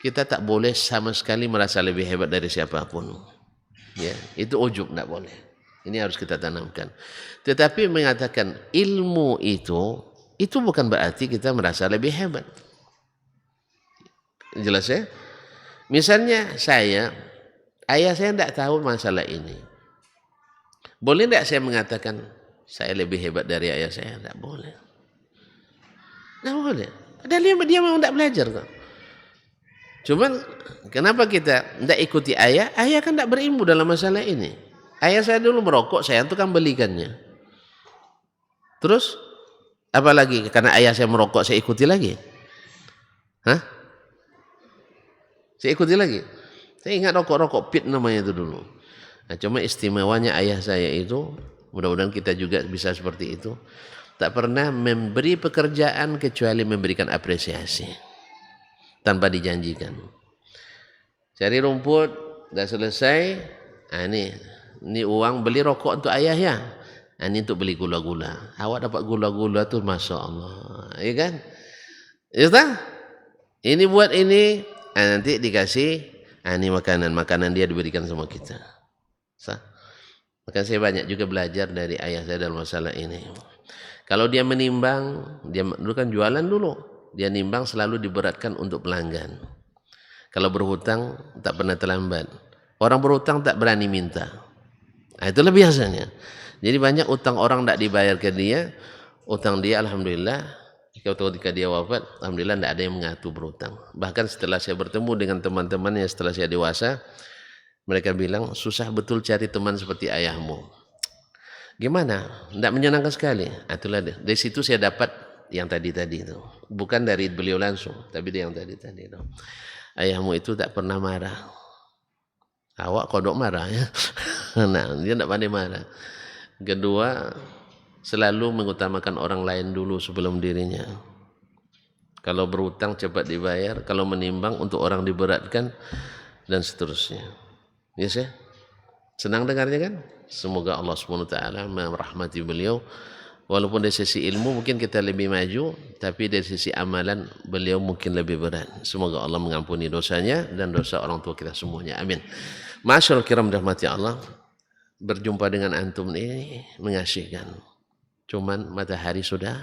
B: kita tak boleh sama sekali merasa lebih hebat dari siapapun. Ya, itu ujub, enggak boleh. Ini harus kita tanamkan. Tetapi mengatakan ilmu itu bukan berarti kita merasa lebih hebat. Jelas ya? Misalnya ayah saya tidak tahu masalah ini. Boleh tidak saya mengatakan saya lebih hebat dari ayah saya? Tidak boleh. Tidak boleh. Padahal dia memang tidak belajar kok. Cuman kenapa kita tidak ikuti ayah? Ayah kan tidak berilmu dalam masalah ini. Ayah saya dulu merokok, saya itu kan belikannya. Terus apalagi karena ayah saya merokok saya ikuti lagi? Hah? Saya ikuti lagi? Saya ingat rokok pit namanya itu dulu. Nah, cuma istimewanya ayah saya itu, mudah-mudahan kita juga bisa seperti itu, tak pernah memberi pekerjaan kecuali memberikan apresiasi tanpa dijanjikan. Cari rumput, dah selesai, ini uang beli rokok untuk ayah ya. Ini untuk beli gula-gula. Awak dapat gula-gula tuh, masya Allah, ya kan? Ya tak? Ini buat ini, nanti dikasih. Ini makanan dia diberikan sama kita. Maka saya banyak juga belajar dari ayah saya dalam masalah ini. Kalau dia menimbang, dia dulu kan jualan dulu, dia nimbang selalu diberatkan untuk pelanggan. Kalau berhutang tak pernah terlambat. Orang berhutang tak berani minta. Nah, itulah biasanya. Jadi banyak utang orang tak dibayar ke dia, utang dia alhamdulillah. Ketika dia wafat, alhamdulillah tidak ada yang mengaku berhutang. Bahkan setelah saya bertemu dengan teman-teman yang setelah saya dewasa, mereka bilang, susah betul cari teman seperti ayahmu. Gimana? Tidak menyenangkan sekali. Itulah dia. Dari situ saya dapat yang tadi-tadi itu. Bukan dari beliau langsung, tapi dari yang tadi-tadi itu. Ayahmu itu tak pernah marah. Awak kodok marah ya. Nah, dia tidak pandai marah. Kedua, selalu mengutamakan orang lain dulu sebelum dirinya. Kalau berhutang cepat dibayar, kalau menimbang untuk orang diberatkan, dan seterusnya. Yes ya? Senang dengarnya kan? Semoga Allah SWT merahmati beliau. Walaupun dari sisi ilmu mungkin kita lebih maju, tapi dari sisi amalan beliau mungkin lebih berat. Semoga Allah mengampuni dosanya dan dosa orang tua kita semuanya. Amin. Ma'asyarul kiram rahmati Allah, berjumpa dengan antum ini mengasihkan. Cuman matahari sudah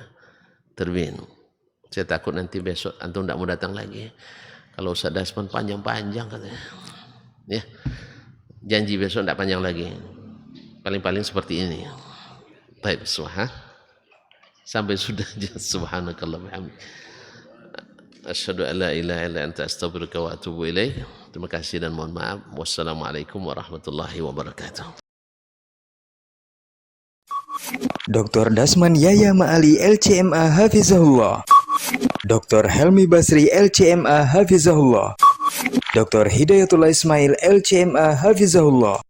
B: terbit. Saya takut nanti besok antum tidak mau datang lagi. Kalau Ustaz Dasman panjang-panjang katanya. Ya. Janji besok tidak panjang lagi. Paling-paling seperti ini. Baik, sampai sudah subhanakallah bihamdik. Asyhadu an la ilaha illa anta astaghfiruka wa atubu ilaik. Terima kasih dan mohon maaf. Wassalamualaikum warahmatullahi wabarakatuh.
A: Dr. Dasman Yahya Ma'ali LCMA Hafizahullah, Dr. Helmi Basri LCMA Hafizahullah, Dr. Hidayatullah Ismail LCMA Hafizahullah.